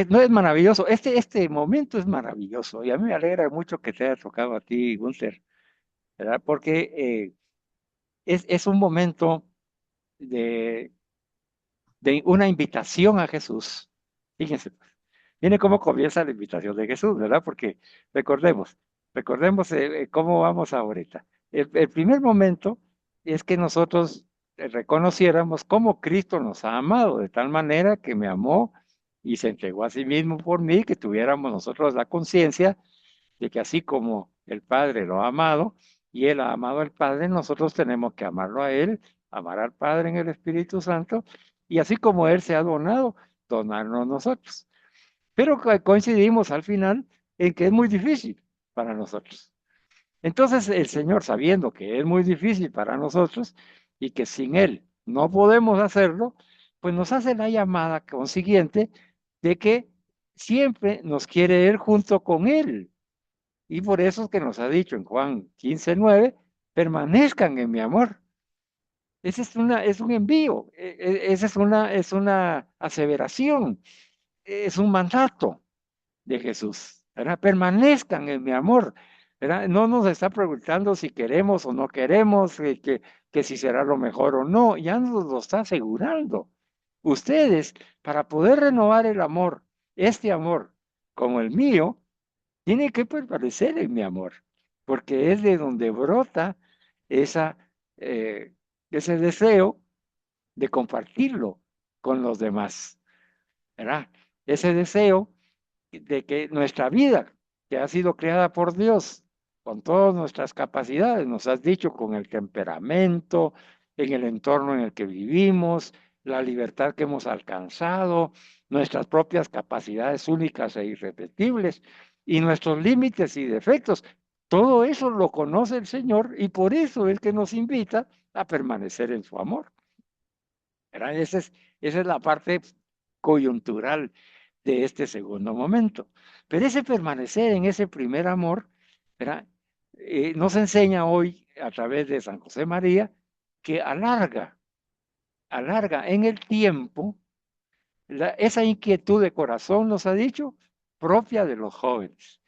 No es maravilloso. Este momento es maravilloso y a mí me alegra mucho que te haya tocado a ti, Gunther, ¿verdad? Porque es un momento de, de una invitación a Jesús. Fíjense, pues, miren cómo comienza la invitación de Jesús, ¿verdad? Porque recordemos cómo vamos ahorita. El primer momento es que nosotros reconociéramos cómo Cristo nos ha amado, de tal manera que me amó y se entregó a sí mismo por mí, que tuviéramos nosotros la conciencia de que así como el Padre lo ha amado y Él ha amado al Padre, nosotros tenemos que amarlo a Él, amar al Padre en el Espíritu Santo, y así como Él se ha donado, donarnos nosotros. Pero coincidimos al final en que es muy difícil para nosotros. Entonces el Señor, sabiendo que es muy difícil para nosotros y que sin Él no podemos hacerlo, pues nos hace la llamada consiguiente de que siempre nos quiere ir junto con Él. Y por eso es que nos ha dicho en Juan 15:9, permanezcan en mi amor. Ese es un envío, esa es una aseveración, es un mandato de Jesús, ¿verdad? Permanezcan en mi amor, ¿verdad? No nos está preguntando si queremos o no queremos, que si será lo mejor o no, ya nos lo está asegurando. Ustedes, para poder renovar el amor, este amor, como el mío, tiene que permanecer en mi amor, porque es de donde brota esa, eh, ese deseo de compartirlo con los demás, ¿verdad? Ese deseo de que nuestra vida, que ha sido creada por Dios, con todas nuestras capacidades, nos has dicho, con el temperamento, en el entorno en el que vivimos, la libertad que hemos alcanzado, nuestras propias capacidades únicas e irrepetibles, y nuestros límites y defectos. Todo eso lo conoce el Señor y por eso es que nos invita a permanecer en su amor. ¿Verdad? Esa es la parte coyuntural de este segundo momento. Pero ese permanecer en ese primer amor, ¿verdad? Nos enseña hoy a través de San José María que alarga en el tiempo esa inquietud de corazón, nos ha dicho, propia de los jóvenes.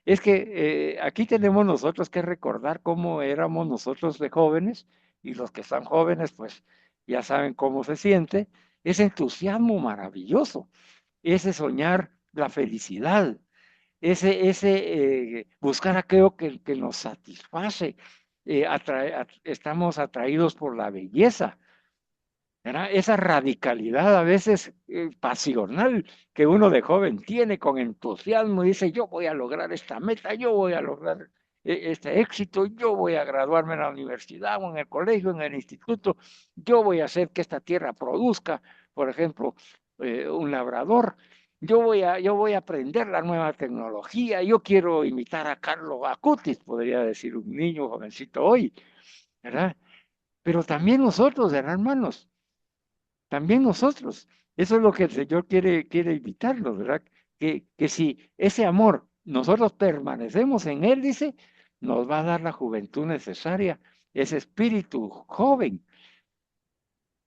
Es que aquí tenemos nosotros que recordar cómo éramos nosotros de jóvenes, y los que están jóvenes pues ya saben cómo se siente, ese entusiasmo maravilloso, ese soñar la felicidad, ese buscar aquello que nos satisface, estamos atraídos por la belleza, ¿verdad? Esa radicalidad a veces pasional que uno de joven tiene con entusiasmo y dice, yo voy a lograr esta meta, yo voy a lograr este éxito, yo voy a graduarme en la universidad o en el colegio, en el instituto, yo voy a hacer que esta tierra produzca, por ejemplo, un labrador. Yo voy a aprender la nueva tecnología, yo quiero imitar a Carlos Acutis, podría decir un niño jovencito hoy, ¿verdad? Pero también nosotros, hermanos, también nosotros. Eso es lo que el Señor quiere invitarnos, ¿verdad? Que si ese amor nosotros permanecemos en Él, dice, nos va a dar la juventud necesaria, ese espíritu joven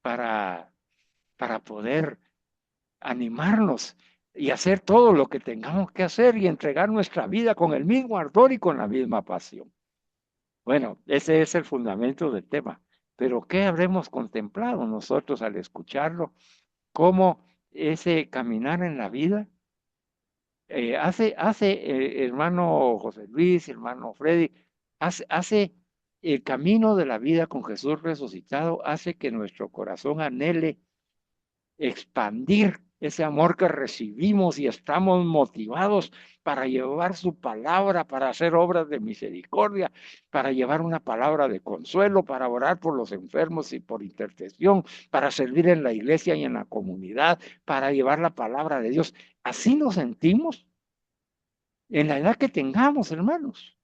para, para poder animarnos y hacer todo lo que tengamos que hacer y entregar nuestra vida con el mismo ardor y con la misma pasión. Bueno, ese es el fundamento del tema. Pero ¿qué habremos contemplado nosotros al escucharlo? Cómo ese caminar en la vida hermano José Luis, hermano Freddy, hace el camino de la vida con Jesús resucitado, hace que nuestro corazón anhele expandir ese amor que recibimos y estamos motivados para llevar su palabra, para hacer obras de misericordia, para llevar una palabra de consuelo, para orar por los enfermos y por intercesión, para servir en la iglesia y en la comunidad, para llevar la palabra de Dios. Así nos sentimos en la edad que tengamos, hermanos.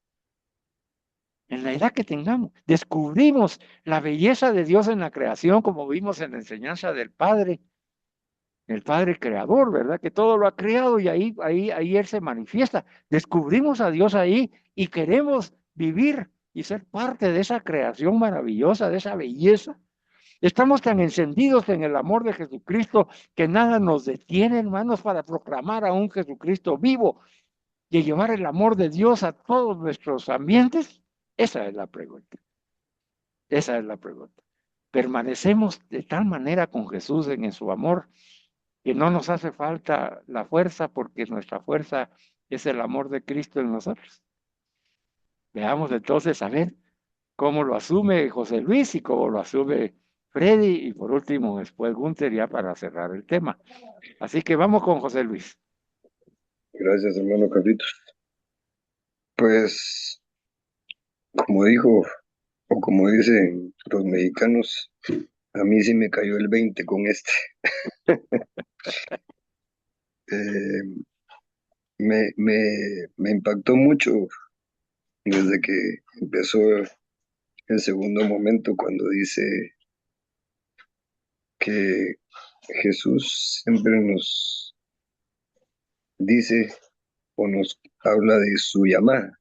En la edad que tengamos, descubrimos la belleza de Dios en la creación, como vimos en la enseñanza del Padre, el Padre Creador, ¿verdad? Que todo lo ha creado y ahí Él se manifiesta. Descubrimos a Dios ahí y queremos vivir y ser parte de esa creación maravillosa, de esa belleza. Estamos tan encendidos en el amor de Jesucristo que nada nos detiene, hermanos, para proclamar a un Jesucristo vivo y llevar el amor de Dios a todos nuestros ambientes. Esa es la pregunta. Esa es la pregunta. ¿Permanecemos de tal manera con Jesús en su amor que no nos hace falta la fuerza porque nuestra fuerza es el amor de Cristo en nosotros? Veamos entonces a ver cómo lo asume José Luis y cómo lo asume Freddy y por último después Gunther ya para cerrar el tema. Así que vamos con José Luis. Gracias, hermano Carlitos. Pues, como dijo, o como dicen los mexicanos, a mí sí me cayó el 20 con este. Eh, me impactó mucho desde que empezó el segundo momento cuando dice que Jesús siempre nos dice o nos habla de su llamada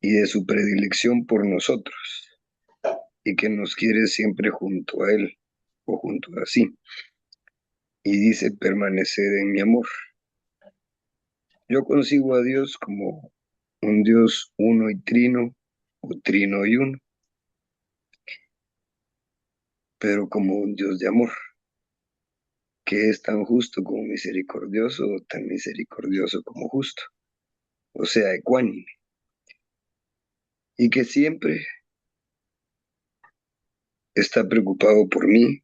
y de su predilección por nosotros y que nos quiere siempre junto a Él o junto a sí. Y dice permanecer en mi amor. Yo concibo a Dios como un Dios uno y trino o trino y uno, pero como un Dios de amor, que es tan justo como misericordioso, tan misericordioso como justo, o sea, ecuánime, y que siempre está preocupado por mí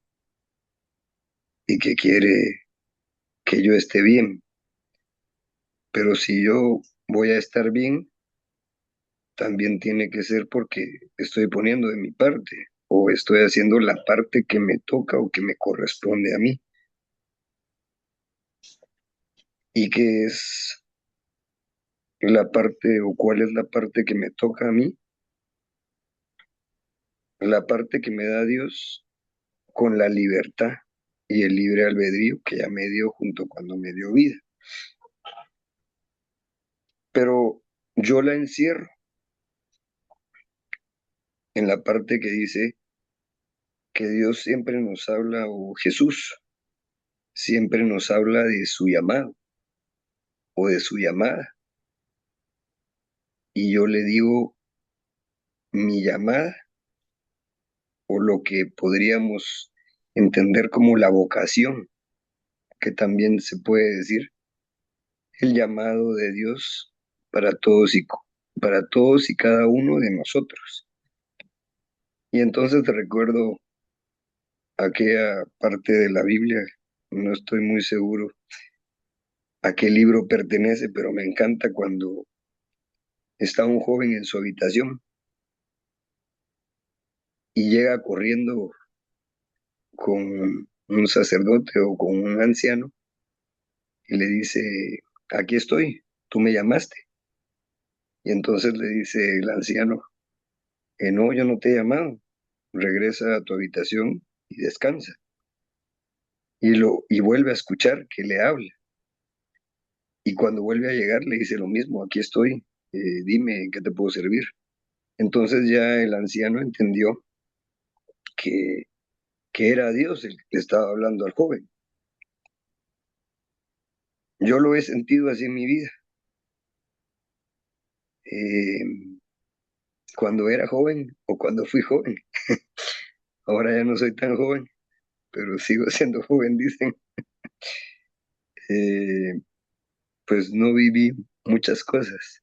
y que quiere que yo esté bien. Pero si yo voy a estar bien, también tiene que ser porque estoy poniendo de mi parte o estoy haciendo la parte que me toca o que me corresponde a mí. y qué es la parte o cuál es la parte que me toca a mí, la parte que me da Dios con la libertad y el libre albedrío que ya me dio junto cuando me dio vida. Pero yo la encierro en la parte que dice que Dios siempre nos habla, o Jesús siempre nos habla de su llamado o de su llamada. Y yo le digo mi llamada, o lo que podríamos entender como la vocación, que también se puede decir el llamado de Dios para todos para todos y cada uno de nosotros. Y entonces recuerdo aquella parte de la Biblia, no estoy muy seguro a qué libro pertenece, pero me encanta cuando está un joven en su habitación y llega corriendo con un sacerdote o con un anciano y le dice, aquí estoy, tú me llamaste. Y entonces le dice el anciano, no, yo no te he llamado, regresa a tu habitación y descansa. Y vuelve a escuchar que le habla. Y cuando vuelve a llegar le dice lo mismo, aquí estoy, dime en qué te puedo servir. Entonces ya el anciano entendió que, que era Dios el que le estaba hablando al joven. Yo lo he sentido así en mi vida. Eh, Cuando era joven o cuando fui joven. Ahora ya no soy tan joven, pero sigo siendo joven, dicen. Eh, pues no viví muchas cosas,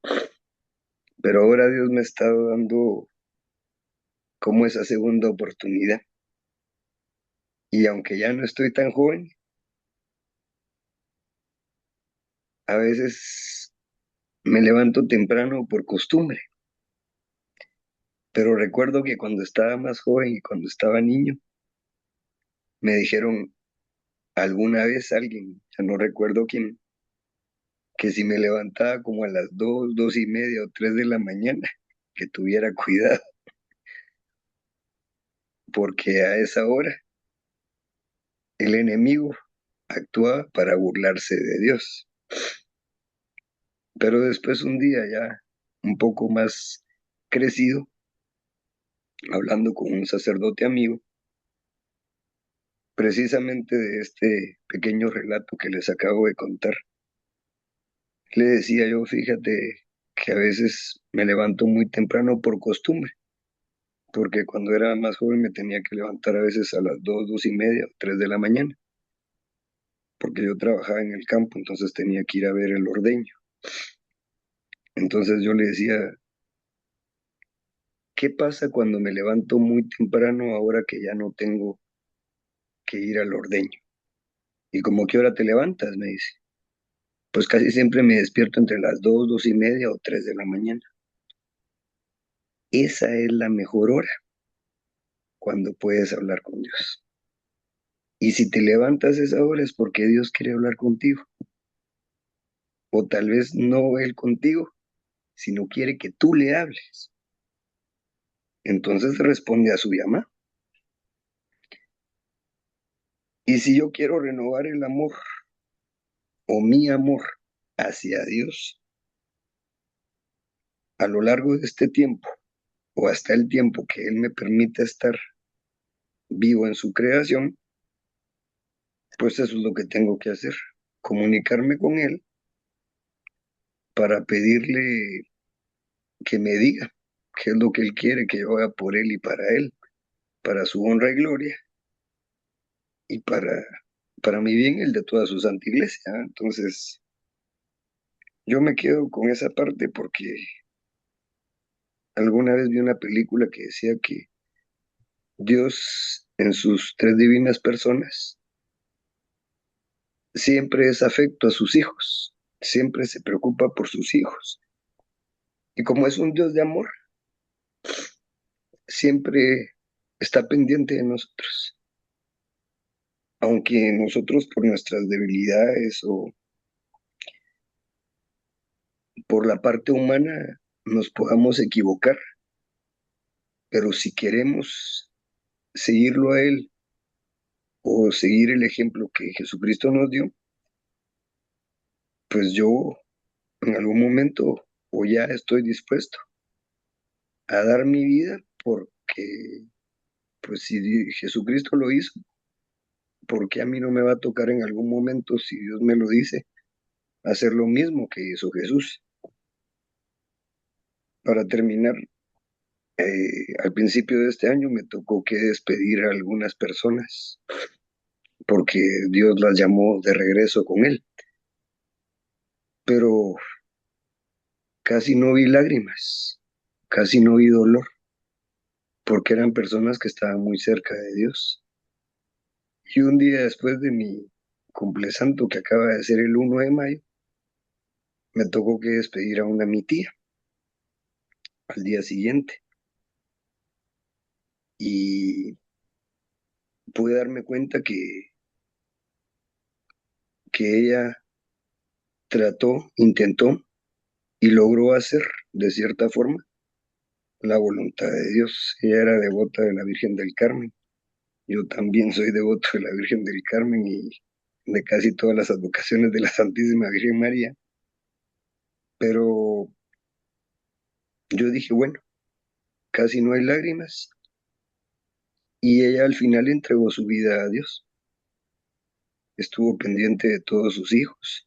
pero ahora Dios me está dando como esa segunda oportunidad. Y aunque ya no estoy tan joven, a veces me levanto temprano por costumbre, pero recuerdo que cuando estaba más joven y cuando estaba niño, me dijeron alguna vez alguien, ya no recuerdo quién, que si me levantaba como a las 2, 2:30 o 3 de la mañana, que tuviera cuidado, porque a esa hora el enemigo actúa para burlarse de Dios. Pero después un día ya un poco más crecido, hablando con un sacerdote amigo, precisamente de este pequeño relato que les acabo de contar, le decía yo, fíjate que a veces me levanto muy temprano por costumbre, porque cuando era más joven me tenía que levantar a veces a las 2, 2:30 o 3 de la mañana, porque yo trabajaba en el campo, entonces tenía que ir a ver el ordeño. Entonces yo le decía, ¿qué pasa cuando me levanto muy temprano ahora que ya no tengo que ir al ordeño? ¿Y como qué hora te levantas? Me dice. Pues casi siempre me despierto entre las 2, 2:30 o 3 de la mañana. Esa es la mejor hora cuando puedes hablar con Dios. Y si te levantas a esa hora es porque Dios quiere hablar contigo. O tal vez no Él contigo, sino quiere que tú le hables. Entonces responde a su llamada. Y si yo quiero renovar el amor o mi amor hacia Dios a lo largo de este tiempo o hasta el tiempo que Él me permita estar vivo en su creación, pues eso es lo que tengo que hacer, comunicarme con Él para pedirle que me diga qué es lo que Él quiere que yo haga por Él y para Él, para su honra y gloria y para mi bien, el de toda su santa iglesia. Entonces, yo me quedo con esa parte porque alguna vez vi una película que decía que Dios en sus tres divinas personas siempre es afecto a sus hijos, siempre se preocupa por sus hijos. Y como es un Dios de amor, siempre está pendiente de nosotros. Aunque nosotros por nuestras debilidades o por la parte humana nos podamos equivocar, pero si queremos seguirlo a Él o seguir el ejemplo que Jesucristo nos dio, pues yo en algún momento o ya estoy dispuesto a dar mi vida porque, pues si Jesucristo lo hizo, ¿por qué a mí no me va a tocar en algún momento, si Dios me lo dice, hacer lo mismo que hizo Jesús? Para terminar, al principio de este año me tocó que despedir a algunas personas porque Dios las llamó de regreso con Él, pero casi no vi lágrimas, casi no vi dolor, porque eran personas que estaban muy cerca de Dios. Y un día después de mi cumpleaños, que acaba de ser el 1 de mayo, me tocó que despedir a mi tía al día siguiente. Y pude darme cuenta que ella intentó y logró hacer, de cierta forma, la voluntad de Dios. Ella era devota de la Virgen del Carmen. Yo también soy devoto de la Virgen del Carmen y de casi todas las advocaciones de la Santísima Virgen María. Pero yo dije, bueno, casi no hay lágrimas. Y ella al final entregó su vida a Dios. Estuvo pendiente de todos sus hijos.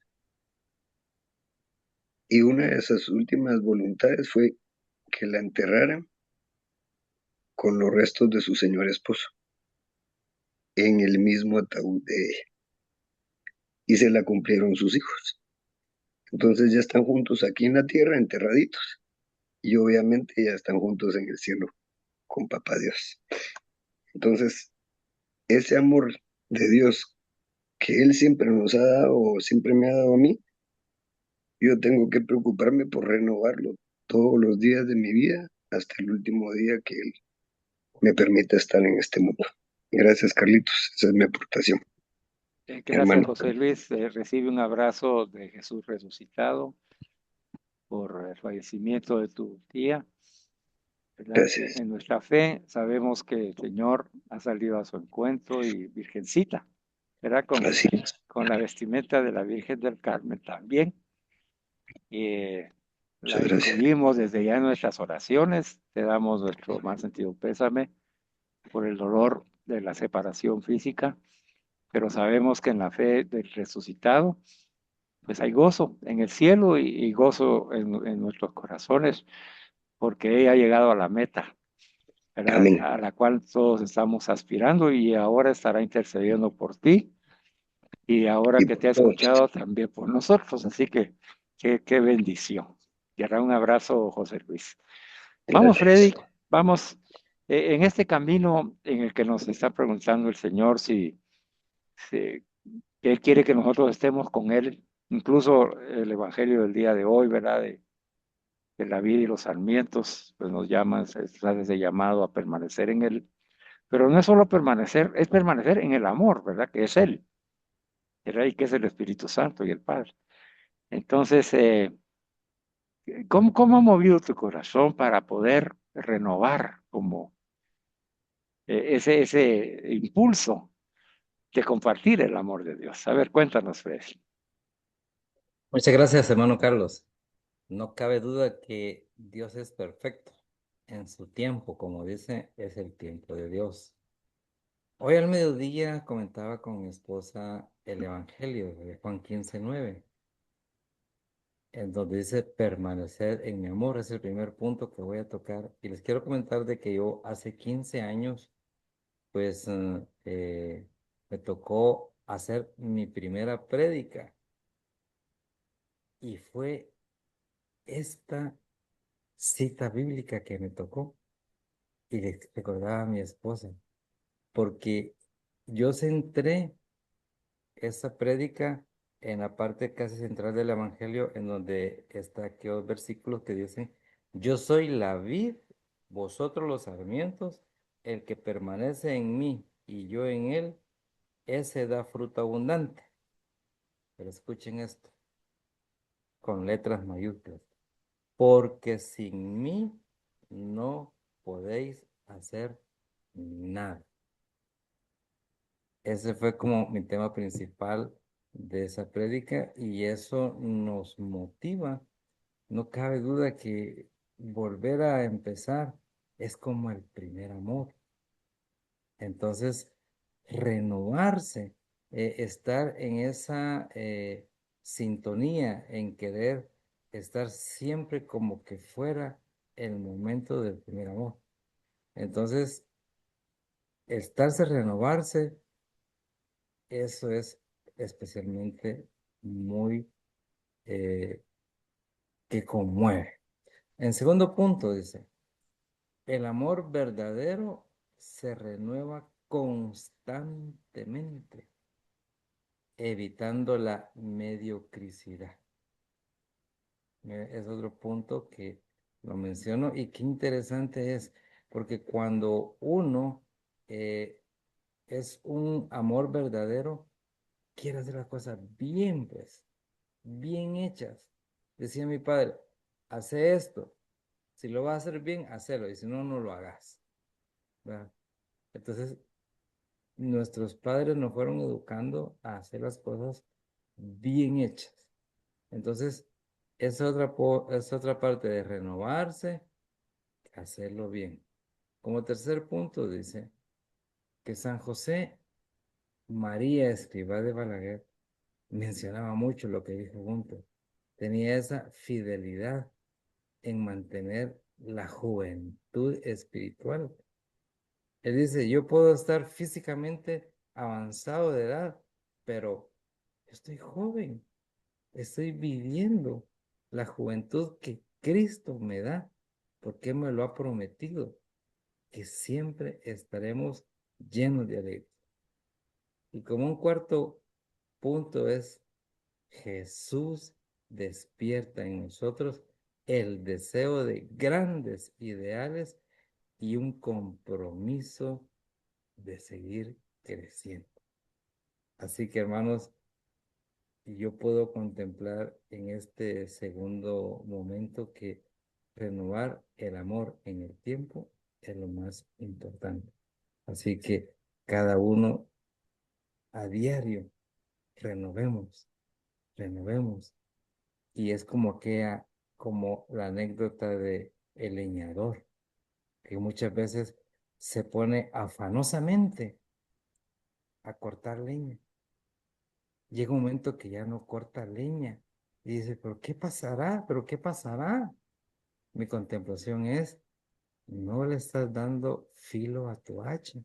Y una de esas últimas voluntades fue que la enterraran con los restos de su señor esposo en el mismo ataúd de ella. Y se la cumplieron sus hijos. Entonces ya están juntos aquí en la tierra, enterraditos. Y obviamente ya están juntos en el cielo con Papá Dios. Entonces, ese amor de Dios que Él siempre nos ha dado o siempre me ha dado a mí, yo tengo que preocuparme por renovarlo todos los días de mi vida hasta el último día que Él me permita estar en este mundo. Gracias, Carlitos. Esa es mi aportación, Gracias, hermano. José Luis. Recibe un abrazo de Jesús resucitado por el fallecimiento de tu tía. ¿Verdad? Gracias. En nuestra fe sabemos que el Señor ha salido a su encuentro y Virgencita, ¿verdad? Así es. Con la vestimenta de la Virgen del Carmen también. Muchas La gracias. incluimos desde ya en nuestras oraciones. Te damos nuestro más sentido pésame por el dolor de la separación física, pero sabemos que en la fe del resucitado, pues hay gozo en el cielo y gozo en nuestros corazones, porque ella ha llegado a la meta, ¿verdad? Amén. A la cual todos estamos aspirando y ahora estará intercediendo por ti y ahora Y que por te ha todos. escuchado también por nosotros. Así que qué bendición. Y hará un abrazo, José Luis. Vamos, Gracias. Freddy, vamos en este camino en el que nos está preguntando el Señor si Él quiere que nosotros estemos con Él, incluso el Evangelio del día de hoy, ¿verdad? De la vida y los sarmientos, pues nos llaman, está ese llamado a permanecer en Él. Pero no es solo permanecer, es permanecer en el amor, ¿verdad? Que es Él, ¿verdad? Y que es el Espíritu Santo y el Padre. Entonces, ¿cómo ha movido tu corazón para poder renovar como ese impulso de compartir el amor de Dios? A ver, cuéntanos, Freddy. Muchas gracias, hermano Carlos. No cabe duda que Dios es perfecto. En su tiempo, como dice, es el tiempo de Dios. Hoy al mediodía comentaba con mi esposa el Evangelio de Juan 15:9, en donde dice permanecer en mi amor. Es el primer punto que voy a tocar. Y les quiero comentar de que yo hace 15 años, pues me tocó hacer mi primera prédica. Y fue esta cita bíblica que me tocó. Y le recordaba a mi esposa, porque yo centré esa prédica en la parte casi central del Evangelio, en donde está aquellos versículos que dicen, yo soy la vid, vosotros los sarmientos, el que permanece en mí y yo en él, ese da fruto abundante. Pero escuchen esto, con letras mayúsculas. porque sin mí no podéis hacer nada. Ese fue como mi tema principal de esa prédica y eso nos motiva. No cabe duda que volver a empezar es como el primer amor. Entonces, renovarse, estar en esa sintonía, en querer estar siempre como que fuera el momento del primer amor. Entonces, renovarse, eso es especialmente muy que conmueve. En segundo punto, dice, el amor verdadero se renueva constantemente, evitando la mediocridad. Es otro punto que lo menciono y qué interesante es, porque cuando uno es un amor verdadero, quiere hacer las cosas bien, pues, bien hechas. Decía mi padre, hace esto, si lo vas a hacer bien, hacelo, y si no, no lo hagas. ¿Verdad? Entonces, nuestros padres nos fueron educando a hacer las cosas bien hechas. Entonces, es otra parte de renovarse, hacerlo bien. Como tercer punto, dice que San José María Escrivá de Balaguer mencionaba mucho lo que dijo Gunther. Tenía esa fidelidad en mantener la juventud espiritual. Él dice, yo puedo estar físicamente avanzado de edad, pero yo estoy joven, estoy viviendo la juventud que Cristo me da, porque me lo ha prometido, que siempre estaremos llenos de alegría. Y como un cuarto punto es, Jesús despierta en nosotros el deseo de grandes ideales y un compromiso de seguir creciendo. Así que, hermanos, yo puedo contemplar en este segundo momento que renovar el amor en el tiempo es lo más importante. Así que cada uno a diario renovemos, renovemos. Y es como la anécdota de el leñador, que muchas veces se pone afanosamente a cortar leña. Llega un momento que ya no corta leña y dice, ¿pero qué pasará? ¿Pero qué pasará? Mi contemplación es, no le estás dando filo a tu hacha.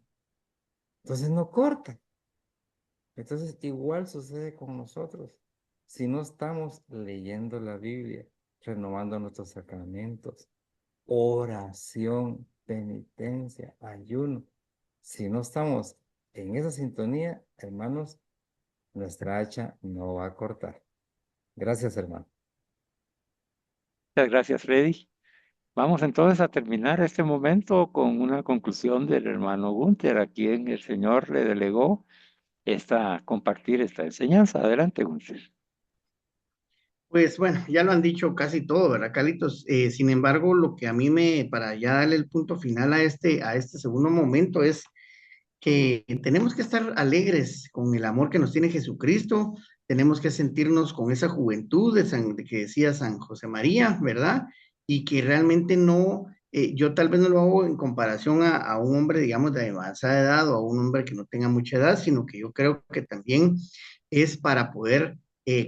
Entonces no corta. Entonces igual sucede con nosotros. Si no estamos leyendo la Biblia, renovando nuestros sacramentos, oración, penitencia, ayuno, si no estamos en esa sintonía, hermanos, nuestra hacha no va a cortar. Gracias, hermano. Muchas gracias, Freddy. Vamos entonces a terminar este momento con una conclusión del hermano Gunther, a quien el Señor le delegó compartir esta enseñanza. Adelante, Gunther. Pues bueno, ya lo han dicho casi todo, ¿verdad, Carlitos? Sin embargo, lo que a mí para ya darle el punto final a este segundo momento es que tenemos que estar alegres con el amor que nos tiene Jesucristo, tenemos que sentirnos con esa juventud de que decía San José María, ¿verdad? Y que realmente no, yo tal vez no lo hago en comparación a un hombre, digamos, de avanzada edad o a un hombre que no tenga mucha edad, sino que yo creo que también es para poder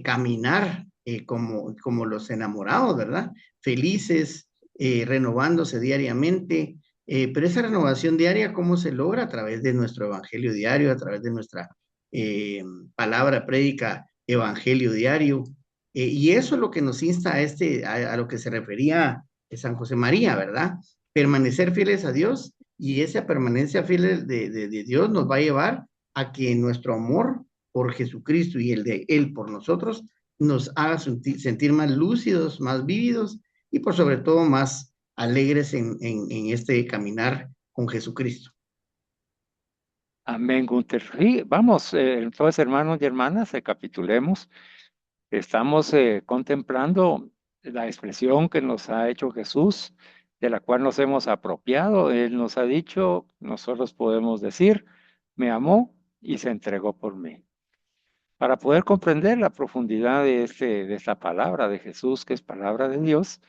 caminar como los enamorados, ¿verdad? Felices, renovándose diariamente, pero esa renovación diaria, ¿cómo se logra? A través de nuestro evangelio diario, a través de nuestra palabra, prédica, evangelio diario. Y eso es lo que nos insta a lo que se refería San José María, ¿verdad? Permanecer fieles a Dios y esa permanencia fiel de Dios nos va a llevar a que nuestro amor por Jesucristo y el de Él por nosotros nos haga sentir más lúcidos, más vívidos y por sobre todo más alegres en este caminar con Jesucristo. Amén, Gunther. Sí, vamos, entonces, hermanos y hermanas, recapitulemos. Estamos contemplando la expresión que nos ha hecho Jesús, de la cual nos hemos apropiado. Él nos ha dicho, nosotros podemos decir, me amó y se entregó por mí. Para poder comprender la profundidad de esta palabra de Jesús, que es palabra de Dios,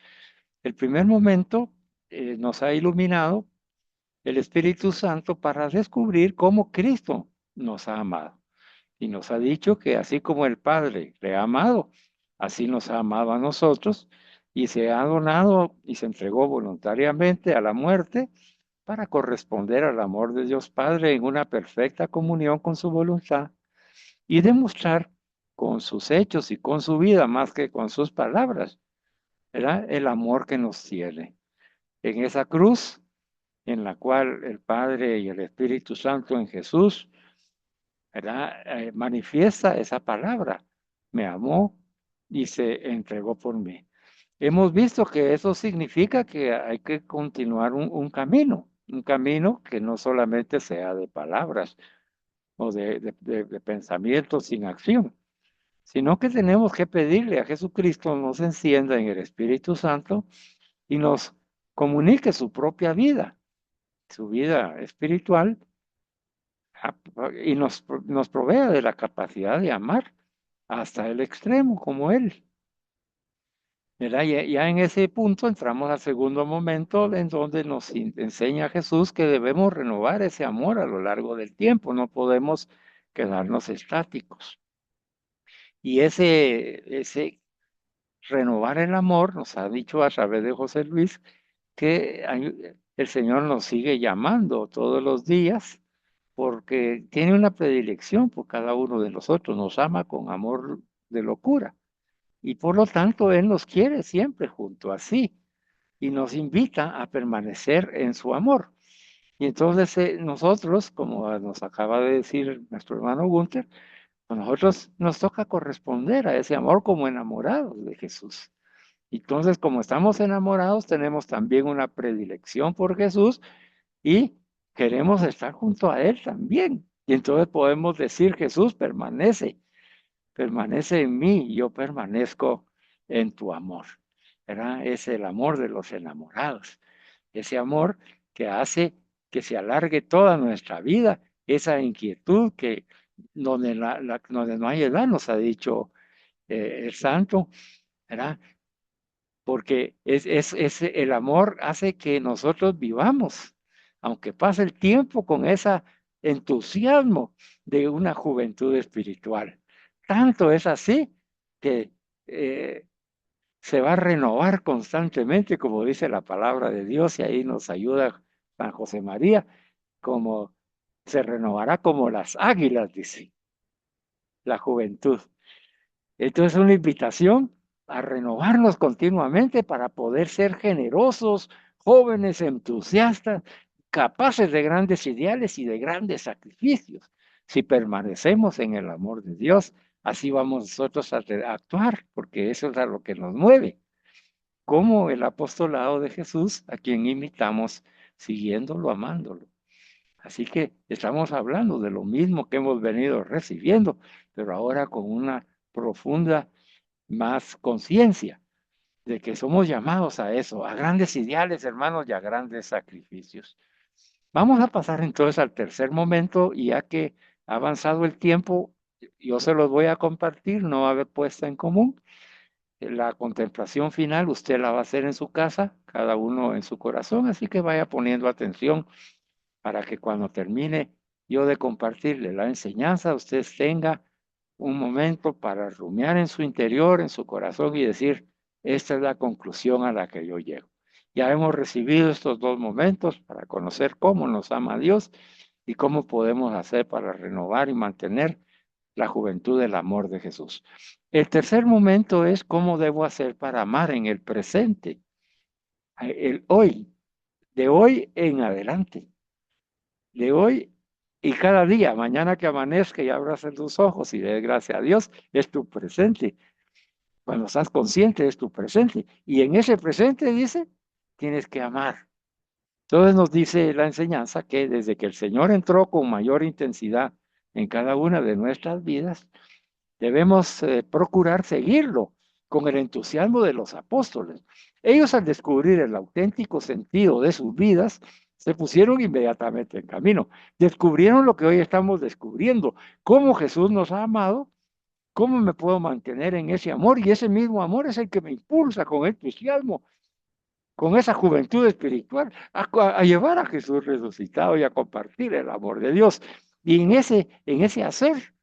el primer momento nos ha iluminado el Espíritu Santo para descubrir cómo Cristo nos ha amado. Y nos ha dicho que así como el Padre le ha amado, así nos ha amado a nosotros y se ha donado y se entregó voluntariamente a la muerte para corresponder al amor de Dios Padre en una perfecta comunión con su voluntad y demostrar con sus hechos y con su vida más que con sus palabras, ¿verdad? El amor que nos tiene. En esa cruz en la cual el Padre y el Espíritu Santo en Jesús, ¿verdad? Manifiesta esa palabra. Me amó y se entregó por mí. Hemos visto que eso significa que hay que continuar un camino que no solamente sea de palabras o de pensamientos sin acción, sino que tenemos que pedirle a Jesucristo nos encienda en el Espíritu Santo y nos comunique su vida espiritual, y nos provea de la capacidad de amar hasta el extremo como Él. ¿Verdad? Ya en ese punto entramos al segundo momento en donde nos enseña Jesús que debemos renovar ese amor a lo largo del tiempo, no podemos quedarnos estáticos. Y ese renovar el amor nos ha dicho a través de José Luis que el Señor nos sigue llamando todos los días porque tiene una predilección por cada uno de nosotros, nos ama con amor de locura y por lo tanto Él nos quiere siempre junto a sí y nos invita a permanecer en su amor. Y entonces nosotros, como nos acaba de decir nuestro hermano Gunther, a nosotros nos toca corresponder a ese amor como enamorados de Jesús. Entonces, como estamos enamorados, tenemos también una predilección por Jesús y queremos estar junto a Él también. Y entonces podemos decir, Jesús, permanece en mí y yo permanezco en tu amor. ¿Verdad? Es el amor de los enamorados. Ese amor que hace que se alargue toda nuestra vida, esa inquietud que donde no hay edad, nos ha dicho el santo, ¿verdad? Porque el amor hace que nosotros vivamos, aunque pase el tiempo con ese entusiasmo de una juventud espiritual. Tanto es así que se va a renovar constantemente, como dice la palabra de Dios, y ahí nos ayuda San José María, como se renovará como las águilas, dice la juventud. Entonces es una invitación a renovarnos continuamente para poder ser generosos, jóvenes, entusiastas, capaces de grandes ideales y de grandes sacrificios. Si permanecemos en el amor de Dios, así vamos nosotros a actuar, porque eso es a lo que nos mueve, como el apostolado de Jesús, a quien imitamos, siguiéndolo, amándolo. Así que estamos hablando de lo mismo que hemos venido recibiendo, pero ahora con una profunda más conciencia de que somos llamados a eso, a grandes ideales, hermanos, y a grandes sacrificios. Vamos a pasar entonces al tercer momento, y ya que ha avanzado el tiempo, yo se los voy a compartir, no va a haber puesta en común. La contemplación final usted la va a hacer en su casa, cada uno en su corazón, así que vaya poniendo atención para que cuando termine yo de compartirle la enseñanza, usted tenga un momento para rumiar en su interior, en su corazón y decir, esta es la conclusión a la que yo llego. Ya hemos recibido estos dos momentos para conocer cómo nos ama Dios y cómo podemos hacer para renovar y mantener la juventud del amor de Jesús. El tercer momento es cómo debo hacer para amar en el presente, el hoy, de hoy en adelante, de hoy y cada día, mañana que amanezca y abras tus ojos y des gracias a Dios, es tu presente. Cuando estás consciente es tu presente. Y en ese presente, dice, tienes que amar. Entonces nos dice la enseñanza que desde que el Señor entró con mayor intensidad en cada una de nuestras vidas, debemos procurar seguirlo con el entusiasmo de los apóstoles. Ellos, al descubrir el auténtico sentido de sus vidas, se pusieron inmediatamente en camino. Descubrieron lo que hoy estamos descubriendo, cómo Jesús nos ha amado, cómo me puedo mantener en ese amor, y ese mismo amor es el que me impulsa con entusiasmo, con esa juventud espiritual, a llevar a Jesús resucitado y a compartir el amor de Dios. Y en ese hacer,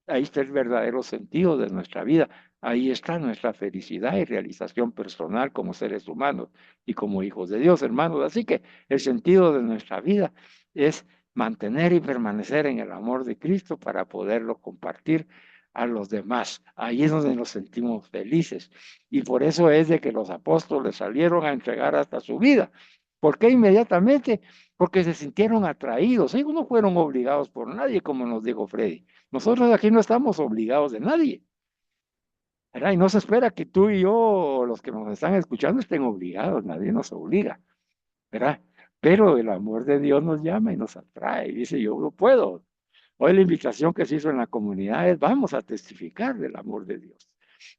ahí está el verdadero sentido de nuestra vida. Ahí está nuestra felicidad y realización personal como seres humanos y como hijos de Dios, hermanos. Así que el sentido de nuestra vida es mantener y permanecer en el amor de Cristo para poderlo compartir a los demás. Ahí es donde nos sentimos felices. Y por eso es de que los apóstoles salieron a entregar hasta su vida. ¿Por qué inmediatamente? Porque se sintieron atraídos. Ellos no fueron obligados por nadie, como nos dijo Freddy. Nosotros aquí no estamos obligados de nadie, ¿verdad? Y no se espera que tú y yo, los que nos están escuchando, estén obligados. Nadie nos obliga, ¿verdad? Pero el amor de Dios nos llama y nos atrae. Y dice, yo no puedo. Hoy la invitación que se hizo en la comunidad es, vamos a testificar del amor de Dios.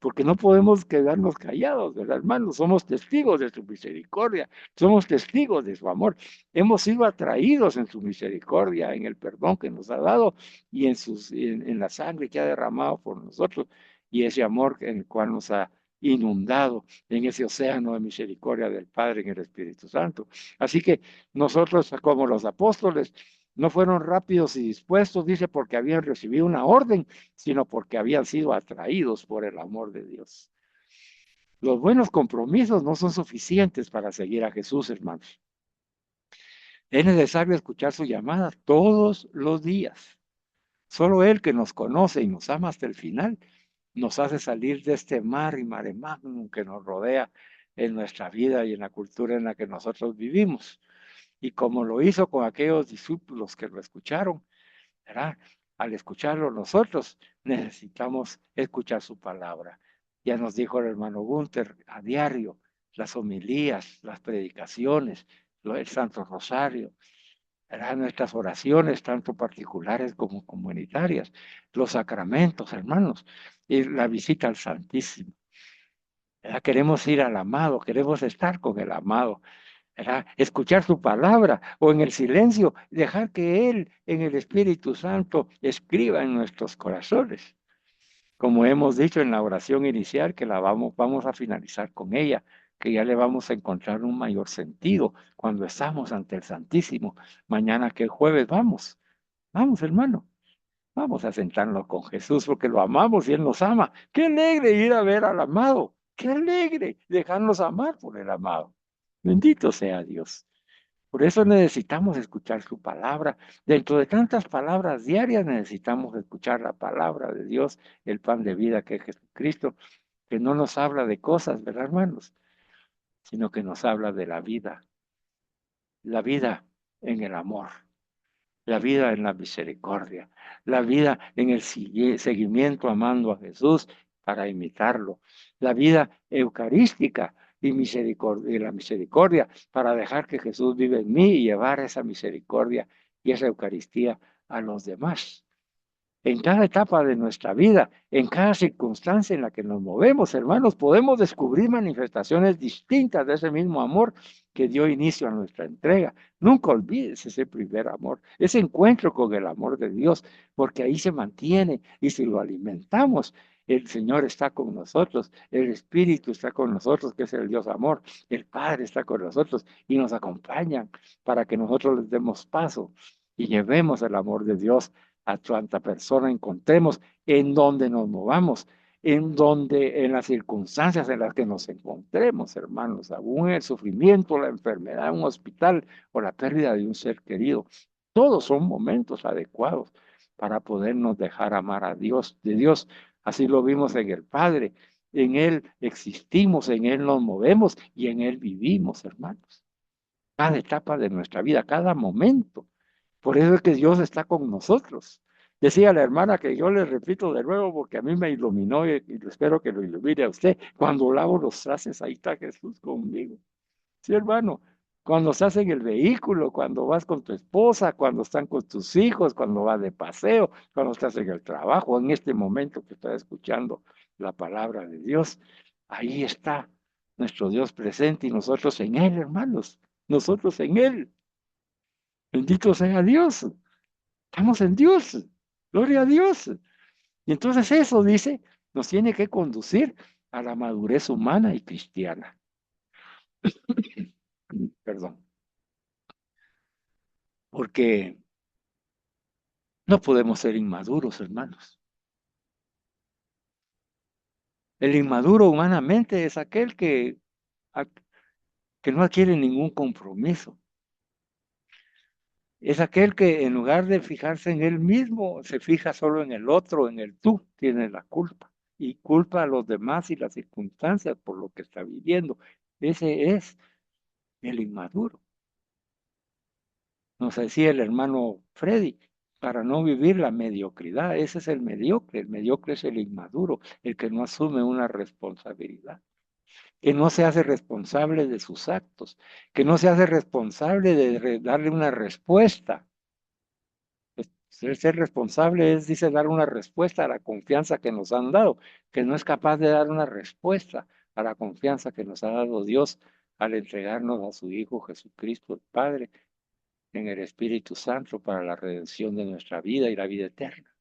Porque no podemos quedarnos callados, ¿verdad, hermanos? Somos testigos de su misericordia, somos testigos de su amor. Hemos sido atraídos en su misericordia, en el perdón que nos ha dado y en la sangre que ha derramado por nosotros y ese amor en el cual nos ha inundado en ese océano de misericordia del Padre en el Espíritu Santo. Así que nosotros, como los apóstoles, no fueron rápidos y dispuestos, dice, porque habían recibido una orden, sino porque habían sido atraídos por el amor de Dios. Los buenos compromisos no son suficientes para seguir a Jesús, hermanos. Es necesario escuchar su llamada todos los días. Solo Él, que nos conoce y nos ama hasta el final, nos hace salir de este mar y mare magnum que nos rodea en nuestra vida y en la cultura en la que nosotros vivimos. Y como lo hizo con aquellos discípulos que lo escucharon, ¿verdad? Al escucharlo nosotros necesitamos escuchar su palabra. Ya nos dijo el hermano Gunther a diario, las homilías, las predicaciones, el Santo Rosario, ¿verdad? Nuestras oraciones, tanto particulares como comunitarias, los sacramentos, hermanos, y la visita al Santísimo. ¿Verdad? Queremos ir al amado, queremos estar con el amado. ¿Verdad? Escuchar su palabra o en el silencio, dejar que Él en el Espíritu Santo escriba en nuestros corazones. Como hemos dicho en la oración inicial, que vamos a finalizar con ella, que ya le vamos a encontrar un mayor sentido cuando estamos ante el Santísimo. Mañana que es jueves, vamos hermano, vamos a sentarnos con Jesús porque lo amamos y Él nos ama. Qué alegre ir a ver al amado, qué alegre dejarnos amar por el amado. Bendito sea Dios. Por eso necesitamos escuchar su palabra. Dentro de tantas palabras diarias necesitamos escuchar la palabra de Dios, el pan de vida que es Jesucristo, que no nos habla de cosas, ¿verdad, hermanos? Sino que nos habla de la vida en el amor, la vida en la misericordia, la vida en el seguimiento amando a Jesús para imitarlo, la vida eucarística y la misericordia para dejar que Jesús vive en mí y llevar esa misericordia y esa Eucaristía a los demás. En cada etapa de nuestra vida, en cada circunstancia en la que nos movemos, hermanos, podemos descubrir manifestaciones distintas de ese mismo amor que dio inicio a nuestra entrega. Nunca olvides ese primer amor, ese encuentro con el amor de Dios, porque ahí se mantiene y si lo alimentamos, el Señor está con nosotros, el Espíritu está con nosotros, que es el Dios amor, el Padre está con nosotros y nos acompañan para que nosotros les demos paso y llevemos el amor de Dios a tanta persona encontremos, en donde nos movamos, en las circunstancias en las que nos encontremos, hermanos, aún el sufrimiento, la enfermedad, un hospital o la pérdida de un ser querido. Todos son momentos adecuados para podernos dejar amar a Dios, de Dios. Así lo vimos en el Padre. En Él existimos, en Él nos movemos y en Él vivimos, hermanos. Cada etapa de nuestra vida, cada momento. Por eso es que Dios está con nosotros. Decía la hermana que yo le repito de nuevo porque a mí me iluminó y espero que lo ilumine a usted. Cuando lavo los trastes, ahí está Jesús conmigo. Sí, hermano. Cuando estás en el vehículo, cuando vas con tu esposa, cuando están con tus hijos, cuando vas de paseo, cuando estás en el trabajo, en este momento que estás escuchando la palabra de Dios, ahí está nuestro Dios presente y nosotros en Él, hermanos, nosotros en Él. Bendito sea Dios, estamos en Dios, gloria a Dios. Y entonces eso, dice, nos tiene que conducir a la madurez humana y cristiana. Perdón. Porque no podemos ser inmaduros, hermanos. El inmaduro humanamente es aquel que no adquiere ningún compromiso. Es aquel que en lugar de fijarse en él mismo, se fija solo en el otro, en el tú, tiene la culpa. Y culpa a los demás y las circunstancias por lo que está viviendo. Ese es el inmaduro. Nos decía el hermano Freddy, para no vivir la mediocridad, ese es el mediocre es el inmaduro, el que no asume una responsabilidad, que no se hace responsable de sus actos, que no se hace responsable de darle una respuesta. Ser responsable es, dice, dar una respuesta a la confianza que nos han dado, que no es capaz de dar una respuesta a la confianza que nos ha dado Dios al entregarnos a su Hijo Jesucristo, el Padre, en el Espíritu Santo para la redención de nuestra vida y la vida eterna.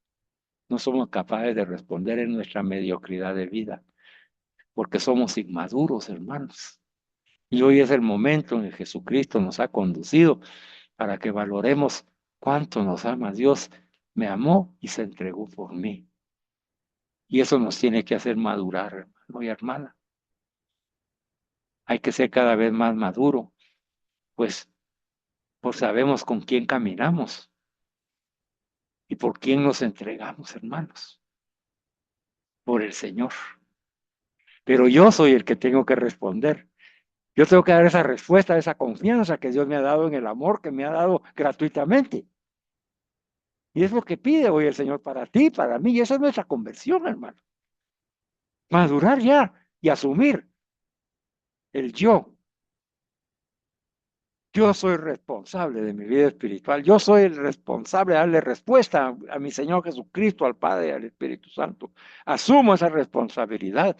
No somos capaces de responder en nuestra mediocridad de vida, porque somos inmaduros, hermanos. Y hoy es el momento en que Jesucristo nos ha conducido para que valoremos cuánto nos ama Dios. Me amó y se entregó por mí. Y eso nos tiene que hacer madurar, hermano y hermana. Hay que ser cada vez más maduro, pues sabemos con quién caminamos y por quién nos entregamos, hermanos. Por el Señor. Pero yo soy el que tengo que responder. Yo tengo que dar esa respuesta, esa confianza que Dios me ha dado en el amor que me ha dado gratuitamente. Y es lo que pide hoy el Señor para ti, para mí. Y esa es nuestra conversión, hermano. Madurar ya y asumir el yo. Yo soy responsable de mi vida espiritual. Yo soy el responsable de darle respuesta a mi Señor Jesucristo, al Padre y al Espíritu Santo. Asumo esa responsabilidad.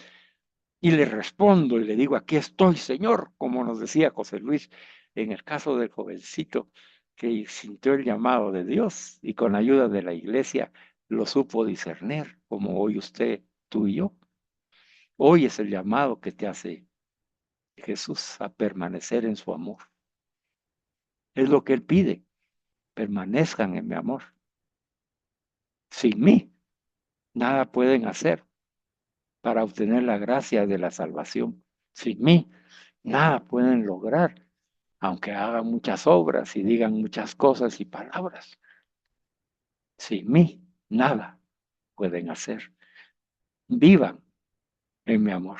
Y le respondo y le digo, aquí estoy, Señor, como nos decía José Luis, en el caso del jovencito que sintió el llamado de Dios y con ayuda de la iglesia lo supo discernir, como hoy usted, tú y yo. Hoy es el llamado que te hace Jesús a permanecer en su amor. Es lo que Él pide, permanezcan en mi amor. Sin mí, nada pueden hacer para obtener la gracia de la salvación. Sin mí, nada pueden lograr, aunque hagan muchas obras y digan muchas cosas y palabras. Sin mí, nada pueden hacer. Vivan en mi amor.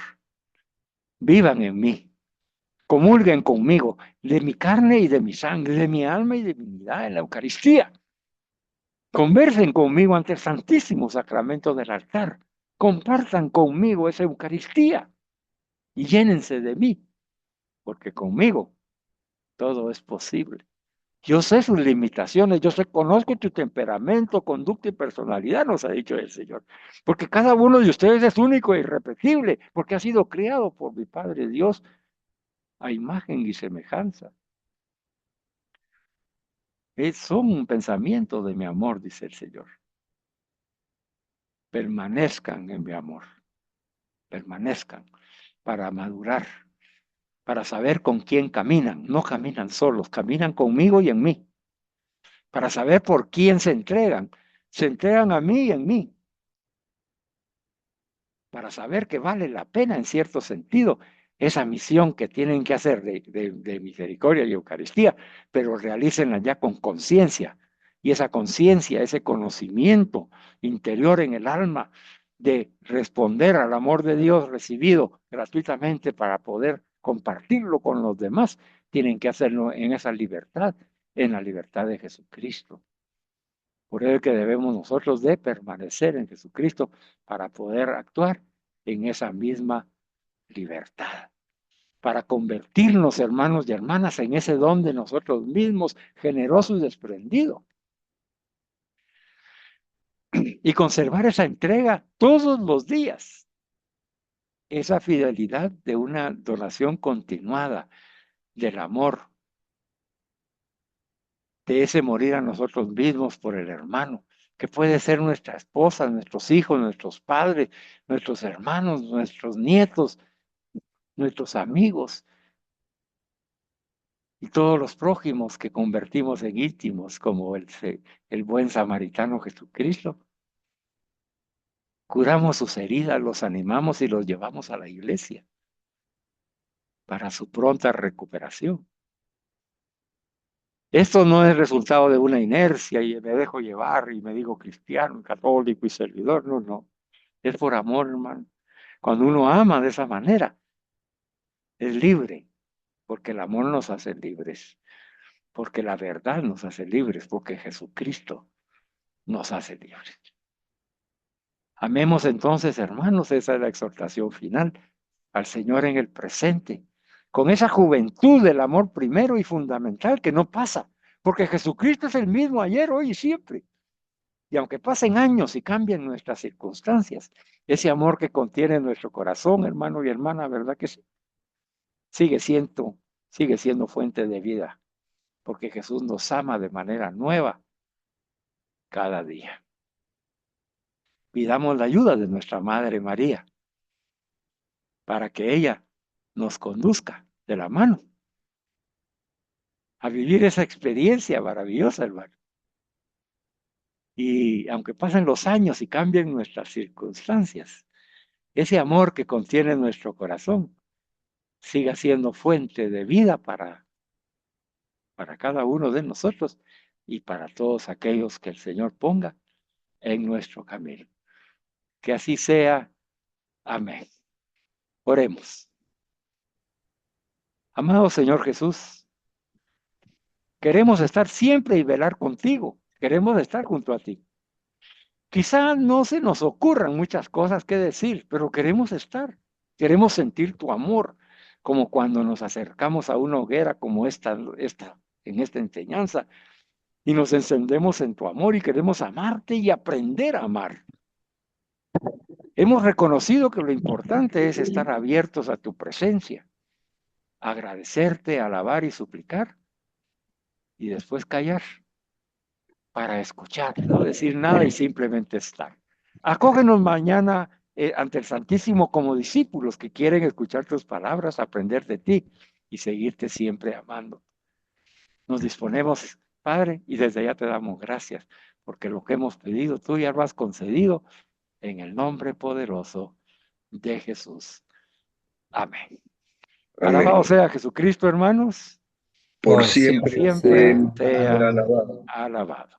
Vivan en mí. Comulguen conmigo de mi carne y de mi sangre, de mi alma y de mi vida en la Eucaristía. Conversen conmigo ante el Santísimo Sacramento del altar. Compartan conmigo esa Eucaristía y llénense de mí, porque conmigo todo es posible. Yo sé sus limitaciones, conozco tu temperamento, conducta y personalidad, nos ha dicho el Señor. Porque cada uno de ustedes es único e irrepetible, porque ha sido creado por mi Padre Dios a imagen y semejanza. Son un pensamiento de mi amor, dice el Señor. Permanezcan en mi amor. Permanezcan para madurar, para saber con quién caminan. No caminan solos, caminan conmigo y en mí. Para saber por quién se entregan a mí y en mí. Para saber que vale la pena en cierto sentido esa misión que tienen que hacer de misericordia y Eucaristía, pero realícenla ya con conciencia. Y esa conciencia, ese conocimiento interior en el alma de responder al amor de Dios recibido gratuitamente para poder compartirlo con los demás, tienen que hacerlo en esa libertad, en la libertad de Jesucristo. Por eso es que debemos nosotros de permanecer en Jesucristo para poder actuar en esa misma libertad. Para convertirnos, hermanos y hermanas, en ese don de nosotros mismos, generoso y desprendido. Y conservar esa entrega todos los días. esa fidelidad de una donación continuada del amor, de ese morir a nosotros mismos por el hermano, que puede ser nuestra esposa, nuestros hijos, nuestros padres, nuestros hermanos, nuestros nietos, nuestros amigos y todos los prójimos que convertimos en íntimos, como el buen samaritano Jesucristo. Curamos sus heridas, los animamos y los llevamos a la iglesia para su pronta recuperación. Esto no es resultado de una inercia y me dejo llevar y me digo cristiano, católico y servidor. No, no. Es por amor, hermano. Cuando uno ama de esa manera, es libre, porque el amor nos hace libres, porque la verdad nos hace libres, porque Jesucristo nos hace libres. Amemos entonces, hermanos, esa es la exhortación final, al Señor en el presente, con esa juventud del amor primero y fundamental que no pasa, porque Jesucristo es el mismo ayer, hoy y siempre. Y aunque pasen años y cambien nuestras circunstancias, ese amor que contiene nuestro corazón, hermano y hermana, ¿verdad que sí? Sigue siendo fuente de vida, porque Jesús nos ama de manera nueva cada día. Pidamos la ayuda de nuestra Madre María para que ella nos conduzca de la mano a vivir esa experiencia maravillosa, hermano. Y aunque pasen los años y cambien nuestras circunstancias, ese amor que contiene nuestro corazón siga siendo fuente de vida para cada uno de nosotros y para todos aquellos que el Señor ponga en nuestro camino. Que así sea. Amén. Oremos. Amado Señor Jesús, queremos estar siempre y velar contigo. Queremos estar junto a ti. Quizá no se nos ocurran muchas cosas que decir, pero queremos estar. Queremos sentir tu amor, como cuando nos acercamos a una hoguera como en esta enseñanza, y nos encendemos en tu amor y queremos amarte y aprender a amar. Hemos reconocido que lo importante es estar abiertos a tu presencia, agradecerte, alabar y suplicar, y después callar para escuchar, no decir nada y simplemente estar. Acógenos mañana ante el Santísimo como discípulos que quieren escuchar tus palabras, aprender de ti y seguirte siempre amando. Nos disponemos, Padre, y desde allá te damos gracias, porque lo que hemos pedido tú ya lo has concedido en el nombre poderoso de Jesús. Amén. Amén. Alabado sea Jesucristo, hermanos. Por Por siempre Siempre sea sea alabado. alabado.